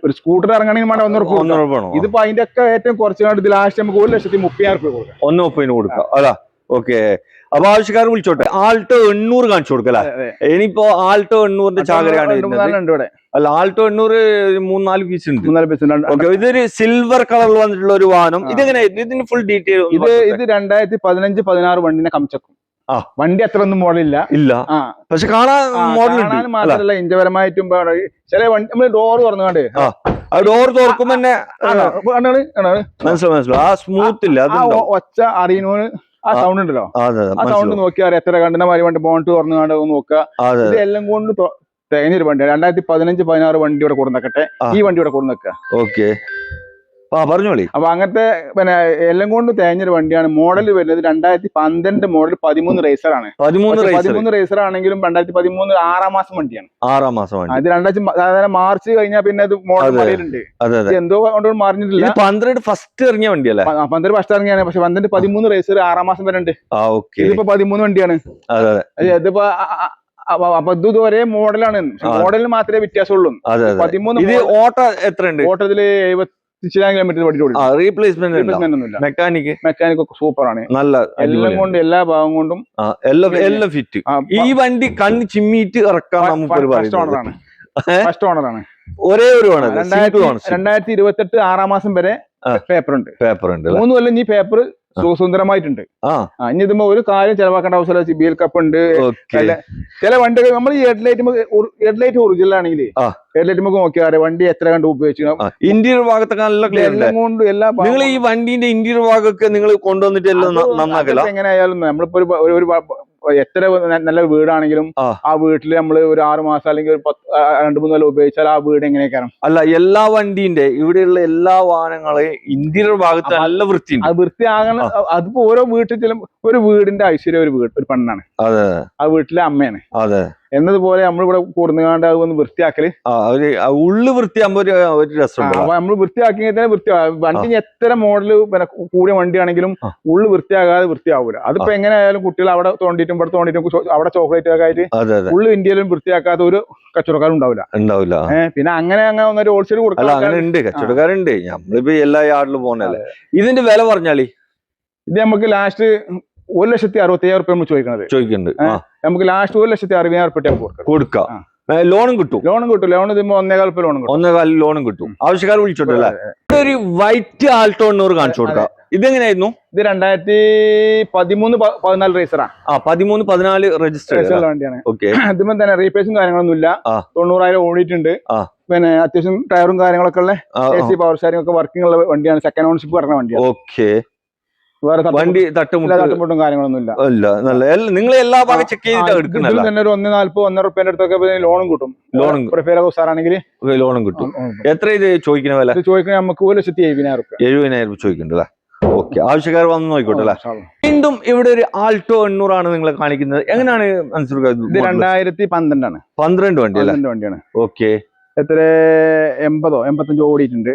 ഒരു സ്കൂട്ടർ ഇറങ്ങണമെങ്കിൽ വേണ്ട 1.5 ലക്ഷം. ഇതിപ്പോ അതിന്റെ ഒക്കെ ഏറ്റവും കുറച്ചുകൊണ്ട് ഇത് ലാസ്റ്റ് നമുക്ക് 1,30,000 കൊടുക്കാം. 1.30 കൊടുക്കാം. അതാ ഓക്കെ. അപ്പൊ ആവശ്യക്കാർ വിളിച്ചോട്ടെ. ആൾട്ടോ 800 കാണിച്ചു കൊടുക്കല്ലേ? ഇനിയിപ്പോ ആൾട്ടോ 800ന്റെ ചാകരയാണ് അല്ല, ആൾട്ടോ 800 3-4 പീസ് ഉണ്ട്. ഇതൊരു സിൽവർ കളറിൽ വന്നിട്ടുള്ള ഒരു വാഹനം. ഇതെങ്ങനെ ഇതിന് ഫുൾ ഡീറ്റെയിൽ? ഇത് 2015-16 വണ്ടിനെ കമ്മിച്ചക്കും. വണ്ടി അത്ര ഒന്നും മോഡലില്ല. പക്ഷെ കാണാൻ മാത്രമല്ല ഇന്ത്യപരമായിട്ടും ചില വണ്ടി നമ്മള് ഡോർ തുറന്നുകൊണ്ട് ഡോർ തുറക്കുമ്പോ മനസ്സിലായി ആ സ്മൂത്ത് ഇല്ല, ഒച്ച അറിയുന്നോന് ആ സൗണ്ട് ഉണ്ടല്ലോ, ആ സൗണ്ട് നോക്കിയാൽ എത്ര കണ്ടെന്ന മാതിരി വണ്ടി ബോണ്ട് തുറന്നു നോക്കുക. ഇതെല്ലാം കൊണ്ട് തേഞ്ഞൊരു വണ്ടി 2015-16 വണ്ടി ഇവിടെ കൊടുന്നേക്കട്ടെ. ഈ വണ്ടി ഇവിടെ കൊടുന്നേക്കുക. ഓക്കെ, പറഞ്ഞോളി. അപ്പൊ അങ്ങനത്തെ പിന്നെ എല്ലാം കൊണ്ട് തേഞ്ഞൊരു വണ്ടിയാണ്. മോഡൽ വരുന്നത് 2012 മോഡൽ 13 റേസർ ആണ്. 13 റേസർ ആണെങ്കിലും 2013 6-ാം മാസം വണ്ടിയാണ്. 6-ാം മാസം ഇത് 2000 മാർച്ച് കഴിഞ്ഞാൽ പിന്നെ അത് മോഡൽ മാറിയിട്ടുണ്ട്. എന്തോ കൊണ്ട് മാറിയിട്ടില്ല. 12 ഫസ്റ്റ് ഇറങ്ങിയ വണ്ടിയല്ലേ? 12 ഫസ്റ്റ് ഇറങ്ങിയാണ്. പക്ഷെ 13 റേസർ 6-ാം മാസം വരെ ഉണ്ട്. ഇതിപ്പോ 13 വണ്ടിയാണ്. ഇതിപ്പോ അപ്പൊ ഇത് ഒരേ മോഡലാണ്. മോഡലിന് മാത്രമേ വ്യത്യാസമുള്ളൂ. 13 ഓട്ടോ എത്ര ഉണ്ട്? ഓട്ടത്തില് 70 കിലോമീറ്റർ റീപ്ലേസ്മെന്റ് ഒന്നുമില്ല. മെക്കാനിക് ഒക്കെ സൂപ്പറാണ്. നല്ല എല്ലാം കൊണ്ട് എല്ലാ ഭാഗം കൊണ്ടും എല്ലാം ഫിറ്റ്. ഈ വണ്ടി കണ്ണ് ചിമ്മിയിട്ട് ഇറക്കാൻ ഫസ്റ്റ് ഓണറാണ്. ഒരേ ഒരു 2028 6-ാം മാസം വരെ പേപ്പർ ഉണ്ട്. 3 കൊല്ലം ഈ പേപ്പർ സുന്ദരമായിട്ടുണ്ട്. ഇനി ഇതുമ്പോ ഒരു കാര്യം ചെലവാക്കേണ്ട ആവശ്യമില്ല. സിബിഎൽ കപ്പ് ഉണ്ട്. ചില വണ്ടികൾ നമ്മൾ ഈ ഹെഡ്ലൈറ്റ് ഒറിജിനൽ ആണെങ്കിൽ ഹെഡ്ലൈറ്റ് നമുക്ക് നോക്കിയാൽ വണ്ടി എത്ര കണ്ട് ഉപയോഗിച്ചു. ഇന്റീരിയർ ഭാഗത്തൊക്കെ നല്ല ക്ലിയർ കൊണ്ട് എല്ലാ നിങ്ങൾ ഈ വണ്ടിന്റെ ഇന്റീരിയർ ഭാഗമൊക്കെ നിങ്ങൾ കൊണ്ടുവന്നിട്ട് നന്നാക്കില്ല. എങ്ങനെയായാലും നമ്മളിപ്പോ ഒരു എത്ര നല്ല വീടാണെങ്കിലും ആ വീട്ടില് നമ്മള് ഒരു 6 മാസം അല്ലെങ്കിൽ ഒരു 2-3 കൊല്ലം ഉപയോഗിച്ചാൽ ആ വീട് എങ്ങനെയൊക്കെയാണ്. അല്ല, എല്ലാ വണ്ടിന്റെ ഇവിടെയുള്ള എല്ലാ വാഹനങ്ങളെയും ഇന്റീരിയർ ഭാഗത്ത് നല്ല വൃത്തിയുണ്ട്. അത് വൃത്തിയാകണം. അതിപ്പോ ഓരോ വീട്ടിൽ ചില ഒരു വീടിന്റെ ഐശ്വര്യം ഒരു പെണ്ണാണ്. ആ വീട്ടിലെ അമ്മയാണ്. എന്നതുപോലെ നമ്മളിവിടെ കൂടുന്നുകാണ്ട് അത് ഒന്ന് വൃത്തിയാക്കല് ഉള്ളു വൃത്തിയാകുമ്പോ ഒരു രസമുണ്ട്. അപ്പൊ നമ്മൾ വൃത്തിയാക്കിയെങ്കിൽ തന്നെ വണ്ടി എത്ര മോഡല് കൂടിയ വണ്ടിയാണെങ്കിലും ഉള്ളു വൃത്തിയാകാതെ വൃത്തിയാവൂല. അതിപ്പോ എങ്ങനെയായാലും കുട്ടികൾ അവിടെ തോണ്ടിയിട്ടും ഇവിടെ തോണ്ടിയിട്ടും അവിടെ ചോക്ലേറ്റ് ഒക്കെ ആയിട്ട് ഉള്ളു ഇന്ത്യയിലും വൃത്തിയാക്കാത്ത ഒരു കച്ചവടക്കാരും ഉണ്ടാവില്ല. പിന്നെ അങ്ങനെ ഒരു ഹോൾസെയിൽ കൊടുക്കാറുണ്ട്, കച്ചവടക്കാരുണ്ട്. നമ്മളിപ്പോ എല്ലാ യാർഡിലും പോകുന്നല്ലേ. ഇതിന്റെ വില പറഞ്ഞാളി. ഇത് നമുക്ക് ലാസ്റ്റ് 1,65,000 നമ്മൾ ചോദിക്കുന്നുണ്ട്. നമുക്ക് ലാസ്റ്റ് 1,60,000 കൊടുക്കാം. ലോണും കിട്ടും. ലോൺ 1.25 ലോൺ 1.25 ലോണും കിട്ടും. ആവശ്യക്കാർ വിളിച്ചോട്ടല്ലേ. ഒരു വൈറ്റ് ആൾട്ടോ 800 കാണിച്ചു കൊടുക്കാം. ഇതെങ്ങനെയായിരുന്നു? ഇത് 2013-14 റേസറാ. 13-14 രജിസ്റ്റർ വണ്ടിയാണ്. ഇതിപ്പോ തന്നെ റീപ്ലേസും കാര്യങ്ങളൊന്നും ഇല്ല. 90,000 ഓടിയിട്ടുണ്ട്. പിന്നെ അത്യാവശ്യം ടയറും കാര്യങ്ങളൊക്കെ ഉള്ള AC പവർ സ്റ്റാരിംഗ് ഒക്കെ വർക്കിംഗ് ഉള്ള വണ്ടിയാണ്. സെക്കൻഡ് ഓണർഷിപ്പ് പറഞ്ഞ വണ്ടിയാണ്. ഓക്കെ, വേറെ വണ്ടി തട്ടുമുട്ടും കാര്യങ്ങളൊന്നും ഇല്ല. നിങ്ങൾ എല്ലാ ഭാഗം ചെക്ക് ചെയ്തിട്ട് തന്നെ ഒരു 1,40-1.5 റുപ്യന്റെ അടുത്തൊക്കെ ലോണും കിട്ടും. ഉസാറാണെങ്കിൽ ലോണും കിട്ടും. എത്ര ഇത് ചോദിക്കുന്ന വില? ചോദിക്കുന്നത് നമുക്ക് 1,70,000 ചോദിക്കുന്നുണ്ടല്ലേ. ഓക്കെ, ആവശ്യക്കാർ വന്ന് നോക്കിക്കോട്ടെ അല്ലേ. വീണ്ടും ഇവിടെ ഒരു ആൾട്ടോ 800 ആണ് നിങ്ങളെ കാണിക്കുന്നത്. എങ്ങനെയാണ് മനസ്സിലാക്കുക? ഇത് 2012 ആണ്. 12 വണ്ടിയാണ്. ഓക്കെ, എത്ര 80-85 ഓടിയിട്ടുണ്ട്.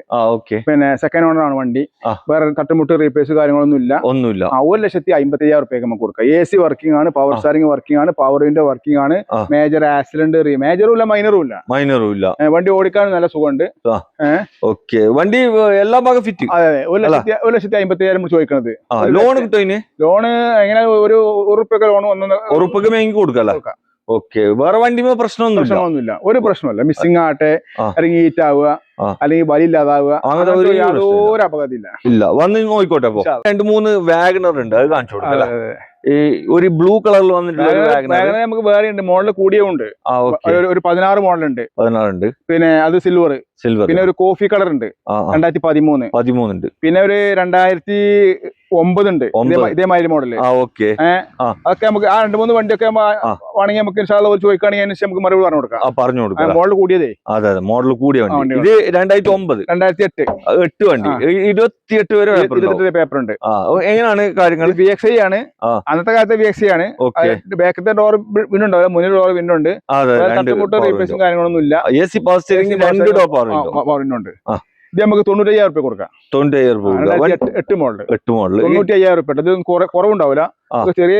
പിന്നെ സെക്കൻഡ് ഓണർ ആണ് വണ്ടി. വേറെ തട്ടുമുട്ട് റീപ്ലേസ് കാര്യങ്ങളൊന്നും ഇല്ല. 1,50,000 നമുക്ക് കൊടുക്കാം. AC വർക്കിംഗ് ആണ്, പവർ സ്റ്റാരിംഗ് വർക്കിംഗ് ആണ്, പവർ വിൻഡോ വർക്കിംഗ് ആണ്. മേജർ ആക്സിഡന്റ് മേജറും ഇല്ല മൈനറും ഇല്ല. വണ്ടി ഓടിക്കാൻ നല്ല സുഖമുണ്ട്. വണ്ടി എല്ലാ ഭാഗം ഫിറ്റ്. അതെ, 1,50,000 ചോദിക്കുന്നത്. ലോൺ കിട്ടും. ലോണ് എങ്ങനെ ഒരു ഉറുപ്പൊക്കെ ലോൺ 1 ഉറുപ്പൊക്കെ മേങ്ങി കൊടുക്കാം. ഓക്കെ, വേറെ വണ്ടി പ്രശ്നമൊന്നുമില്ല. ഒരു പ്രശ്നമില്ല. മിസ്സിംഗ് ആട്ടെ അല്ലെങ്കിൽ ഹീറ്റ് ആവുക അല്ലെങ്കിൽ വലി ഇല്ലാതാവുക, അങ്ങനത്തെ യാതൊരു അപകടമില്ല. ഇല്ല, വന്ന് നോക്കിക്കോട്ടെ. അപ്പൊ 2-3 വാഗണർ ഉണ്ട്, അത് കാണിച്ചു കൊടുക്കാം. ഈ ഒരു ബ്ലൂ കളറിൽ വന്നിട്ടുള്ള നമുക്ക് വേറെ ഉണ്ട്, മോഡൽ കൂടിയുണ്ട്. ഒരു 16 മോഡലുണ്ട്. 16 ഉണ്ട്. പിന്നെ അത് സിൽവർ. പിന്നെ ഒരു കോഫി കളർ ഉണ്ട്, 2013 ഉണ്ട്. പിന്നെ ഒരു 2009 ഉണ്ട്, ഇതേമാതിരി മോഡല്. അതൊക്കെ നമുക്ക് ആ 2-3 വണ്ടിയൊക്കെ വേണമെങ്കിൽ നമുക്ക് ചോദിക്കുകയാണെങ്കിൽ നമുക്ക് മറുപടി പറഞ്ഞു കൊടുക്കാം. മോഡൽ കൂടിയതേ. അതെ, മോഡൽ കൂടിയ വണ്ടി. ഇത് 2009 2008 വണ്ടി. 28 വരെ പേപ്പർ ഉണ്ട്. എങ്ങനെയാണ് കാര്യങ്ങൾ? VXI ആണ്, അന്നത്തെ കാലത്തെ VXI ആണ്. ബാക്കത്തെ ഡോർ വിൻഡുണ്ടാവില്ല, മുന്നിൽ ഡോർ വിൻഡുണ്ട്. റീപ്ലേസും കാര്യങ്ങളൊന്നും ഇല്ല. ഉണ്ട്. ഇത് നമുക്ക് 95,000 രൂപ കൊടുക്കാം. 8 മോഡൽ 95,000 രൂപ. ഇത് കുറവുണ്ടാവില്ല. ചെറിയ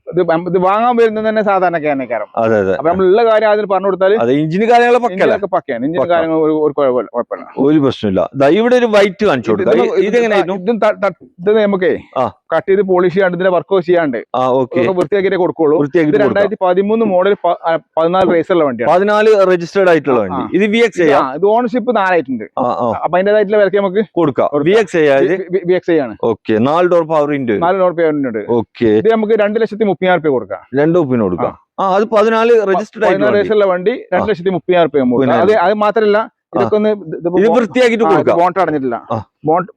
ഇത് വാങ്ങാൻ വരുന്നത് തന്നെ സാധാരണക്കാരനേക്കാരം. അപ്പൊ നമ്മളുള്ള കാര്യം അതിന് പറഞ്ഞു കൊടുത്താൽ എഞ്ചിന് കാര്യങ്ങളൊക്കെ പക്കയാണ്. എഞ്ചിന് കാര്യങ്ങൾ ഒരു കുഴപ്പമില്ല, ഒരു പ്രശ്നമില്ല. ഇവിടെ ഒരു വൈറ്റ് കാണിച്ചു കൊടുക്കാം. ഇത് നമുക്ക് കട്ട് ചെയ്ത് പോളിഷ് ചെയ്യാണ്ട് ഇതിന്റെ വർക്ക് ചെയ്യാണ്ട് വൃത്തിയാക്കിയേ കൊടുക്കുള്ളൂ. 2013 മോഡൽ 14 റേസുള്ള വണ്ടിയാണ്. 14 രജിസ്റ്റേർഡ് ആയിട്ടുള്ള വണ്ടി. ഇത് VXI. ഇത് ഓണർഷിപ്പ് 4 ആയിട്ടുണ്ട്. അപ്പൊ അതിന്റേതായിട്ടുള്ള വിലക്ക് നമുക്ക് കൊടുക്കാം. VXI ആണ്. 4 door power window. 4 door power window ഉണ്ട്. ഇത് നമുക്ക് 2,30,000 രൂപ കൊടുക്കാം. 2 കൊടുക്കാം. അത് 14 രജിസ്റ്റേർഡ് ആയിട്ടുള്ള വണ്ടി 2,30,000 രൂപ. അത് മാത്രല്ല, ഇതൊക്കെ ഒന്ന് വൃത്തിയാക്കിട്ട് കൊടുക്കാം. ബോണ്ട് അടഞ്ഞിട്ടില്ല. ബോണ്ട്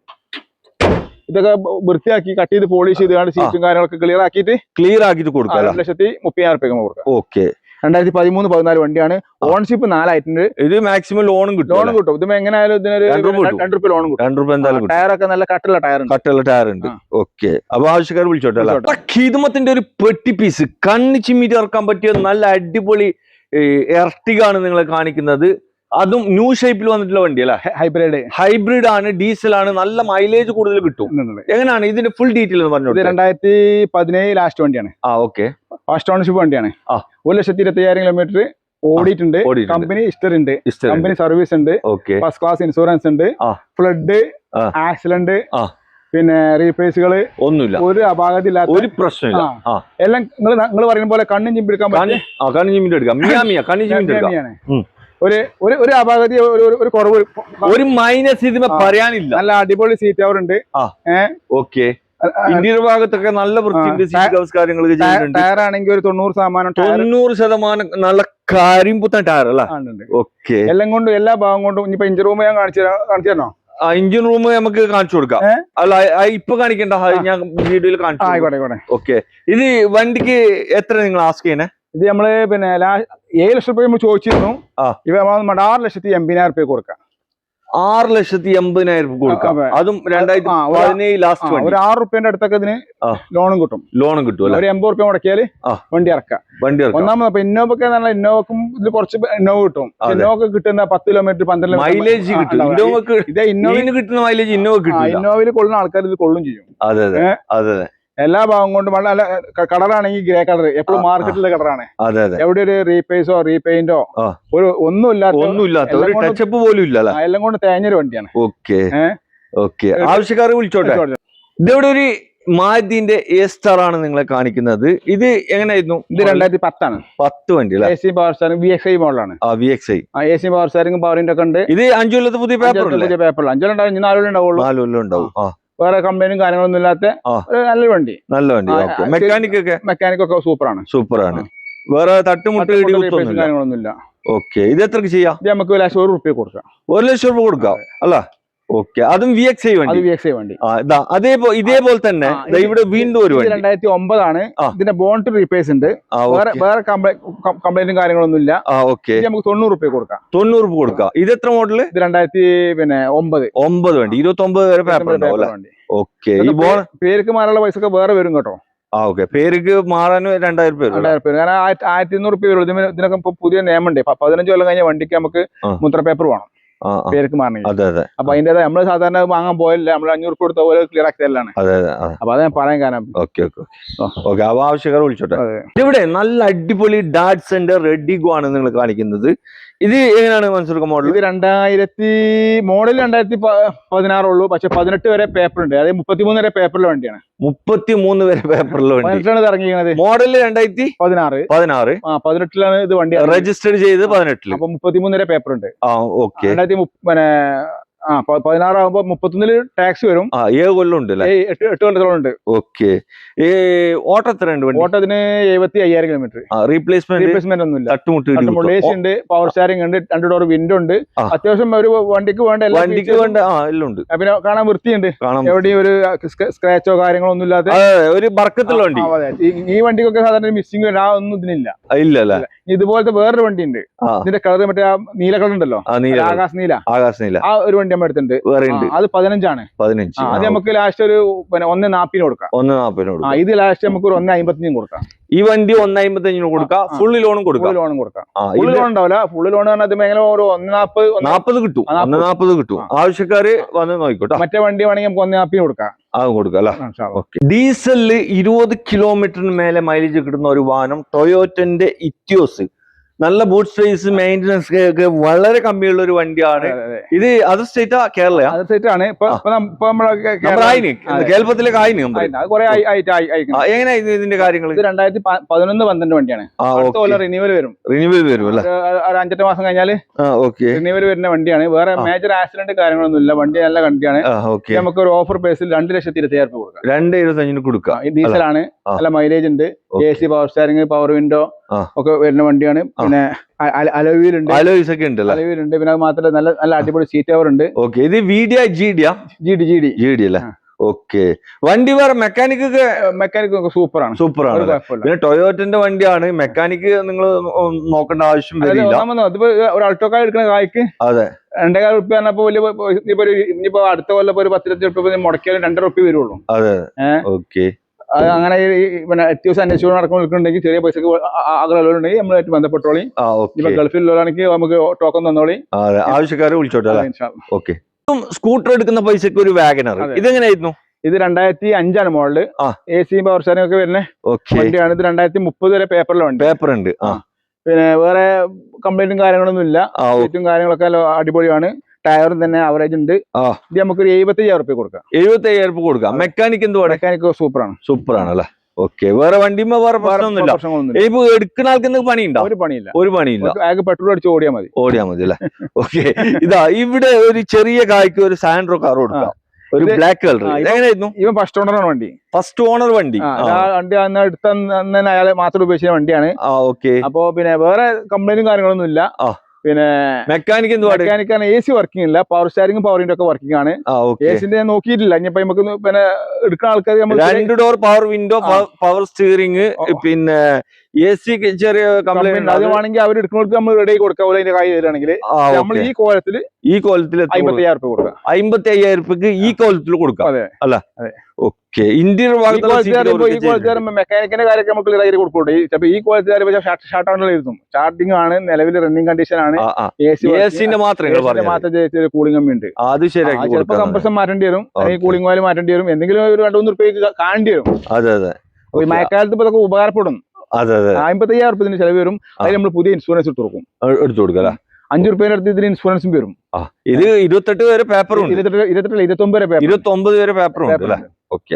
ഇതൊക്കെ വൃത്തിയാക്കി കട്ട് ചെയ്ത് പോളിഷ് ചെയ്ത് സീറ്റും കാര്യങ്ങളൊക്കെ ക്ലിയർ ആക്കിയിട്ട് കൊടുക്കാം. 2,30,000 രൂപ കൊടുക്കാം. 2013-14 വണ്ടിയാണ്. ഓണർഷിപ്പ് 4 ആയിട്ടുണ്ട്. ഇത് മാക്സിമം ലോണും കിട്ടും. ഇത് എങ്ങനെയായാലും ഇതിനൊരു 2 രൂപ ലോൺ കിട്ടും. ടയറൊക്കെ നല്ല കട്ടുള്ള ടയർ ഉണ്ട്. ഓക്കെ, അപ്പൊ ആവശ്യക്കാർ വിളിച്ചോട്ടെ. ഖീദമത്തിന്റെ ഒരു പെട്ടി പീസ് കണ്ണ് ചിമ്മിട്ട് ഇറക്കാൻ പറ്റിയ നല്ല അടിപൊളി എർട്ടിഗ ആണ് നിങ്ങളെ കാണിക്കുന്നത്. അതും ന്യൂ ഷേപ്പിൽ വന്നിട്ടുള്ള വണ്ടി അല്ല, ഹൈബ്രിഡ് ആണ്, ഡീസൽ ആണ്, നല്ല മൈലേജ് കൂടുതൽ കിട്ടും. എങ്ങനെയാണ് ഇതിന്റെ ഫുൾ ഡീറ്റെയിൽ എന്ന് പറഞ്ഞു? 2017 ലാസ്റ്റ് വണ്ടിയാണ്. ഫസ്റ്റ് ഓണർഷിപ്പ് വണ്ടിയാണ്. 1,25,000 കിലോമീറ്റർ ഓടിയിട്ടുണ്ട്. കമ്പനി ഹിസ്റ്ററി ഉണ്ട്, കമ്പനി സർവീസ് ഉണ്ട്, ഫസ്റ്റ് ക്ലാസ് ഇൻഷുറൻസ് ഉണ്ട്, ഫ്ലഡ്, ആക്സിഡന്റ്, പിന്നെ റീപ്ലേസുകള് ഒന്നുമില്ല, ഒരു അപാകതയില്ലാത്ത ഒരു പ്രശ്നമില്ല. എല്ലാം നിങ്ങൾ പറയുന്ന പോലെ കണ്ണും ചിമ്പിടിക്കാൻ പറ്റും. ഒരു അപാകത, ഒരു കുറവ്, ഒരു മൈനസ് ഇതിന് പറയാനില്ല. നല്ല അടിപൊളി സീറ്റ് കവർ ഉണ്ട്. ഇന്ത്യയുടെ ഭാഗത്തൊക്കെ നല്ല വൃത്തിയുണ്ട്. ടയർ ആണെങ്കിൽ ഒരു 90% നല്ല കരിമ്പുത്തൻ ടയർ അല്ല. എല്ലാം കൊണ്ടും എല്ലാ ഭാഗം കൊണ്ടും. ഇനിയിപ്പോ ഇഞ്ചിൻ റൂം ഞാൻ കാണിച്ചു തരണോ? ഇഞ്ചിൻ റൂം നമുക്ക് കാണിച്ചു കൊടുക്കാം. അല്ല, ഇപ്പൊ കാണിക്കണ്ട, ഞാൻ വീഡിയോയിൽ കാണിച്ചു. ഓക്കെ, ഇത് വണ്ടിക്ക് എത്ര നിങ്ങൾ ആസ്ക് ചെയ്യണേ? ഇത് നമ്മള് പിന്നെ 7 ലക്ഷം രൂപ നമ്മൾ ചോദിച്ചിരുന്നു. ഇവ 6,80,000 രൂപ കൊടുക്കാം. 6,80,000 കൊടുക്കാം. അതും 2017 ലാസ്റ്റ്. ഒരു 6 രൂപയുടെ അടുത്തൊക്കെ ഇതിന് ലോണും കിട്ടും. ഒരു 80 രൂപ മുടക്കിയാല് വണ്ടി ഇറക്കാം. ഒന്നാമത് ഇന്നോവൊക്കെ നല്ല, ഇന്നോവക്കും ഇതിൽ കുറച്ച് ഇന്നോവ കിട്ടും. ഇന്നോവക്ക് കിട്ടുന്ന 10 കിലോമീറ്റർ 12 മൈലേജ് കിട്ടും. കിട്ടുന്ന മൈലേജ് ഇന്നോവയിൽ കൊള്ളുന്ന ആൾക്കാർ ഇത് കൊള്ളും ചെയ്യും. അതെ, എല്ലാ ഭാഗം കൊണ്ടും വളരെ കളറാണെങ്കിൽ ഗ്രേ കളർ എപ്പോഴും മാർക്കറ്റിലെ കളറാണ്. എവിടെ ഒരു റീപേസോ റീപെയിന്റോ ഒരു ഒന്നുമില്ലാത്ത ഒരു ടച്ചപ്പ് പോലും ഇല്ല. എല്ലാം കൊണ്ട് തേഞ്ഞൊരു വണ്ടിയാണ്. ആവശ്യക്കാരെ വിളിച്ചോട്ടെ. ഇതെവിടെ ഒരു മാരുതിന്റെ A-Star ആണ് നിങ്ങളെ കാണിക്കുന്നത്. ഇത് എങ്ങനെയായിരുന്നു? ഇത് 2010 ആണ്. 10 വണ്ടി അല്ലേ? AC പവർ സ്റ്റാറിംഗ് VXI മോഡലാണ്. VXI AC പവർ സ്റ്റാറിംഗ് പവറിന്റെ ഒക്കെ ഉണ്ട്. ഇത് 5 കൊല്ലത്തെ പുതിയ പേപ്പർ 5 കൊല്ലം 4 കൊല്ലം ഉണ്ടാവുള്ളൂ. വേറെ കംപ്ലൈന്റും കാര്യങ്ങളൊന്നും ഇല്ലാത്ത നല്ല വണ്ടി. മെക്കാനിക് ഒക്കെ സൂപ്പറാണ്. വേറെ തട്ടുമുട്ട് കാര്യങ്ങളൊന്നുമില്ല. ഓക്കെ, ഇത് എത്രക്ക് ചെയ്യാം? ഇത് നമുക്ക് 1,00,000 രൂപ കൊടുക്കാം. 1,00,000 രൂപ കൊടുക്കാം അല്ല? ഓക്കെ, അതും VXI വണ്ടി. ഇതേപോലെ തന്നെ ഇവിടെ വീണ്ടും ഒരു 2009 ആണ്. ഇതിന്റെ ബോണ്ട് റീപ്ലേസ് ഉണ്ട്. വേറെ കംപ്ലൈന്റും കാര്യങ്ങളൊന്നും ഇല്ല. നമുക്ക് 90 രൂപ കൊടുക്കാം. 90 രൂപ കൊടുക്കാം. ഇത് എത്ര മോഡല്? ഇത് 2009 വണ്ടി. 29 വരെ പേപ്പർ ഉണ്ടാവും. ഓക്കെ, ഈ പേർക്ക് മാറാനുള്ള പൈസ ഒക്കെ വേറെ വരും കേട്ടോ. പേർക്ക് മാറാനും 2,000 രൂപ. കാരണം 1,200 രൂപ വരും. ഇതിനൊക്കെ ഇപ്പൊ പുതിയ നിയമമുണ്ട്. 15 കൊല്ലം കഴിഞ്ഞ വണ്ടിക്ക് നമുക്ക് മുദ്ര പേപ്പർ വേണം പേർക്ക് മാറണമെങ്കിൽ. അപ്പൊ അതിന്റേതായ നമ്മള് സാധാരണ വാങ്ങാൻ പോയല്ല, നമ്മൾ 500 രൂപ കൊടുത്ത പോലെ ക്ലിയർ ആക്കി തരലാണ്. അപ്പൊ അത് ഞാൻ പറയാൻ കാരണം. ആവശ്യക്കാർ വിളിച്ചോട്ടെ. ഇവിടെ നല്ല അടിപൊളി ഡാറ്റ്സന്റെ റെഡിഗോ ആണ് നിങ്ങൾ കാണിക്കുന്നത്. ഇത് എങ്ങനെയാണ് മൻസൂർ മോഡൽ? ഇത് 2016 ഉള്ളൂ, പക്ഷെ 18 വരെ പേപ്പർ ഉണ്ട്. അതായത് 33 വരെ പേപ്പറിലെ വണ്ടിയാണ്. 33 വരെ പേപ്പറിലെ വണ്ടി. 18 ഇറങ്ങിയത്. മോഡൽ 2016. 18ലാണ് ഇത് വണ്ടി രജിസ്റ്റർ ചെയ്ത് 18. അപ്പൊ 33 വരെ പേപ്പർ ഉണ്ട്. ഓക്കെ. 16 ആകുമ്പോ 31 ടാക്സ് വരും. 7 കൊല്ലം ഉണ്ട് അല്ലേ? 8 കൊല്ലത്തോളം ഉണ്ട്. ഓക്കെ. ഓട്ടം എത്ര ഉണ്ട്? ഓട്ടത്തിന് 75,000 കിലോമീറ്റർ. റീപ്ലേസ്മെന്റ് ഒന്നുമില്ല. AC ഉണ്ട്, പവർ സ്റ്റാരിംഗ് ഉണ്ട്, 2 ഡോർ വിൻഡോ ഉണ്ട്. അത്യാവശ്യം ഒരു വണ്ടിക്ക് വേണ്ട എല്ലാം ഉണ്ട്. പിന്നെ കാണാൻ വൃത്തിയുണ്ട്, എവിടെയും ഒരു സ്ക്രാച്ചോ കാര്യങ്ങളോ ഒന്നും ഇല്ലാത്ത ഒരു ബർക്കത്തുള്ള വണ്ടി. ഈ വണ്ടിക്കൊക്കെ സാധാരണ മിസ്സിംഗ് ഒന്നും ഇതിനില്ല. ഇതുപോലത്തെ വേറൊരു വണ്ടി ഉണ്ട്. ഇതിന്റെ കളർ മറ്റേ നീല കളർ ഉണ്ടല്ലോ, ആകാശ നീല. ആ ഒരു വണ്ടി നമ്മൾ എടുത്തിട്ടുണ്ട്. അത് 15 അത് നമുക്ക് ലാസ്റ്റ് ഒരു 1,40 കൊടുക്കാം. ഇത് ലാസ്റ്റ് നമുക്ക് ഒരു 1,55 കൊടുക്കാം. ഈ വണ്ടി 1,55 കൊടുക്കാം. ഫുൾ ലോണും കൊടുക്കാം. ഫുൾ ലോൺ ഉണ്ടാവില്ല. ഫുൾ ലോൺ പറഞ്ഞാൽ 1,40 കിട്ടും. 1,40 കിട്ടും. ആവശ്യക്കാര് വന്ന് നോക്കിക്കോട്ടെ. മറ്റേ വണ്ടി വേണമെങ്കിൽ നമുക്ക് 1,50 കൊടുക്കാം. കൊടുക്കാം അല്ലെ? ഡീസലില് 20 കിലോമീറ്ററിന് മേലെ മൈലേജ് കിട്ടുന്ന ഒരു വാഹനം ടൊയോറ്റന്റെ ഇറ്റിയോസ്. നല്ല ബൂട്ട് സ്പേസ്, മെയിൻ്റനൻസ് ഒക്കെ വളരെ കമ്മിയുള്ള ഒരു വണ്ടിയാണ്. ഇത് അതർ സ്റ്റേറ്റാ? കേരള അതർ സ്റ്റേറ്റ് ആണ്. കേരളത്തിലേക്ക് ആയിന് എങ്ങനെയാ ഇതിന്റെ കാര്യങ്ങൾ? 2011-12 വണ്ടിയാണ്. റിന്യൂവൽ വരും അല്ലെ? ഒരു 5-8 മാസം കഴിഞ്ഞാല് റിന്യൂവൽ വരുന്ന വണ്ടിയാണ്. വേറെ മേജർ ആക്സിഡന്റ് കാര്യങ്ങളൊന്നും ഇല്ല. വണ്ടി നല്ല വണ്ടിയാണ്. നമുക്ക് ഒരു ഓഫർ പ്രൈസിൽ 2,25,000 കൊടുക്കാം. 2,25,000 കൊടുക്കാം. ഡീസലാണ്, നല്ല മൈലേജ് ഉണ്ട്. AC, പവർ സ്റ്റാരിംഗ്, പവർ വിൻഡോ ഒക്കെ വരുന്ന വണ്ടിയാണ്. പിന്നെ അലോയിലുണ്ട്. പിന്നെ അത് മാത്രമല്ല നല്ല അടിപൊളി സീറ്റ് കവർ ഉണ്ട്. ഇത് GD അല്ലേ? ഓക്കെ. വണ്ടി വേറെ മെക്കാനിക് ഒക്കെ സൂപ്പറാണ്. പിന്നെ ടൊയോറ്റന്റെ വണ്ടിയാണ്. മെക്കാനിക് നിങ്ങൾ നോക്കേണ്ട ആവശ്യം വരില്ല. ഒരു അൾട്ടോക്കാർ എടുക്കുന്ന കായ്ക്ക് 2,500 റുപ്യ പറഞ്ഞപ്പോ ഇനിയിപ്പോ അടുത്ത കൊല്ലം ഒരു 10,00,000 റുപ്യ മുടക്കിയാലും 2 റുപ്യ വരുള്ളൂ. ഓക്കെ. അത് അങ്ങനെ പിന്നെ അത്യാവശ്യം അന്വേഷണം നടക്കുന്ന നിൽക്കുന്നുണ്ടെങ്കിൽ ചെറിയ പൈസക്ക് ആഗ്രഹമുണ്ടെങ്കിൽ നമ്മളായിട്ട് ബന്ധപ്പെട്ടോളി. ഇപ്പൊ ഗൾഫിലുള്ളതാണെങ്കിൽ നമുക്ക് ടോക്കൺ തന്നോളി. ആവശ്യക്കാരെ വിളിച്ചോട്ടെ. ഓക്കെ. സ്കൂട്ടർ എടുക്കുന്ന പൈസക്ക് ഒരു വാഗനർ ഇതെങ്ങനെയായിരുന്നു? ഇത് 2005 മോഡല്. AC, പവർ സ്റ്റാരിംഗ് ഒക്കെ വരുന്ന വണ്ടിയാണ്. ഇത് 2030 വരെ പേപ്പർ ഉണ്ട്. പിന്നെ വേറെ കംപ്ലൈന്റും കാര്യങ്ങളൊന്നും ഇല്ല. സീറ്റും കാര്യങ്ങളൊക്കെ അടിപൊളിയാണ്. ടയറും തന്നെ ആവറേജ് ഉണ്ട്. ഇത് നമുക്കൊരു 75,000 റുപ്യ കൊടുക്കാം. 75,000 കൊടുക്കാം. മെക്കാനിക് മെക്കാനിക് സൂപ്പറാണ് അല്ലേ? ഓക്കെ. വേറെ വണ്ടിയുമ്പോ വേറെ പ്രശ്നമൊന്നുമില്ല. ഇപ്പൊ എടുക്കുന്ന ആൾക്ക് പണിയുണ്ടോ? ഒരു പണിയില്ല. പെട്രോൾ അടിച്ച് ഓടിയാൽ മതി അല്ലേ? ഓക്കെ. ഇവിടെ ഒരു ചെറിയ കായ്ക്ക് ഒരു സാൻഡ്രോ കാർ കൊടുക്കാം. ഒരു ബ്ലാക്ക് കളർ. എങ്ങനെയായിരുന്നു? ഇവൻ ഫസ്റ്റ് ഓണർ വണ്ടി. വണ്ടി എടുത്ത അയാളെ മാത്രം ഉപയോഗിച്ച വണ്ടിയാണ്. അപ്പൊ പിന്നെ വേറെ കംപ്ലൈന്റും കാര്യങ്ങളൊന്നും ഇല്ല. പിന്നെ മെക്കാനിക് AC വർക്കിംഗ് ഇല്ല. പവർ സ്റ്റാരിംഗ്, പവർ വിൻഡോ ഒക്കെ വർക്കിംഗ് ആണ്. AC ഞാൻ നോക്കിയിട്ടില്ല. ഇനിയിപ്പോ നമുക്ക് പിന്നെ എടുക്കുന്ന ആൾക്കാർ 2 door power window, power steering, പിന്നെ AC ചെറിയ കംപ്ലൈന്റ് അത് വേണമെങ്കിൽ അവർ എടുക്കുന്നവർക്ക് നമ്മൾ റെഡി കൊടുക്കാം. അതിന്റെ കായ് തരുവാണെങ്കിൽ നമ്മൾ ഈ കോലത്തിൽ 55,000 റുപ്യ കൊടുക്കാം. 55,000 റുപ്യക്ക് ഈ കോലത്തിൽ കൊടുക്കാം അല്ല? ഓക്കെ. ഇന്റീരിയർ മെക്കാനിക്കിന്റെ കാര്യമൊക്കെ നമുക്ക് ഇടയിൽ കൊടുക്കൂടെ. ചിലപ്പോ ഈ ക്വാളിറ്റി ഷാർട്ടാണല്ലോ. സ്റ്റാർട്ടിംഗ് ആണ്, നിലവിൽ റണ്ണിംഗ് കണ്ടീഷൻ ആണ്. മാത്രം കൂളിംഗ് കമ്മി ഉണ്ട്. അത് ശരി. ചിലപ്പോ കംപ്രസർ മാറ്റേണ്ടി വരും, അല്ലെങ്കിൽ കൂളിംഗ് ഓയിൽ മാറ്റേണ്ടി വരും. എന്തെങ്കിലും ഒരു 2-3 റുപ്യക്ക് കാണേണ്ടി വരും. ഈ മഴക്കാലത്ത് ഇപ്പൊ ഇതൊക്കെ ഉപകാരപ്പെടും. 55,000 റുപ്യ ചെലവ് വരും. അതിൽ നമ്മൾ പുതിയ ഇൻഷുറൻസ് എടുത്തു കൊടുക്കും. 5 റുപ്യേന്റെ അടുത്ത് ഇതിന് ഇൻഷുറൻസും വരും. ഇത് 28 വരെ പേപ്പറും 29 വരെ പേപ്പറും. ഓക്കെ.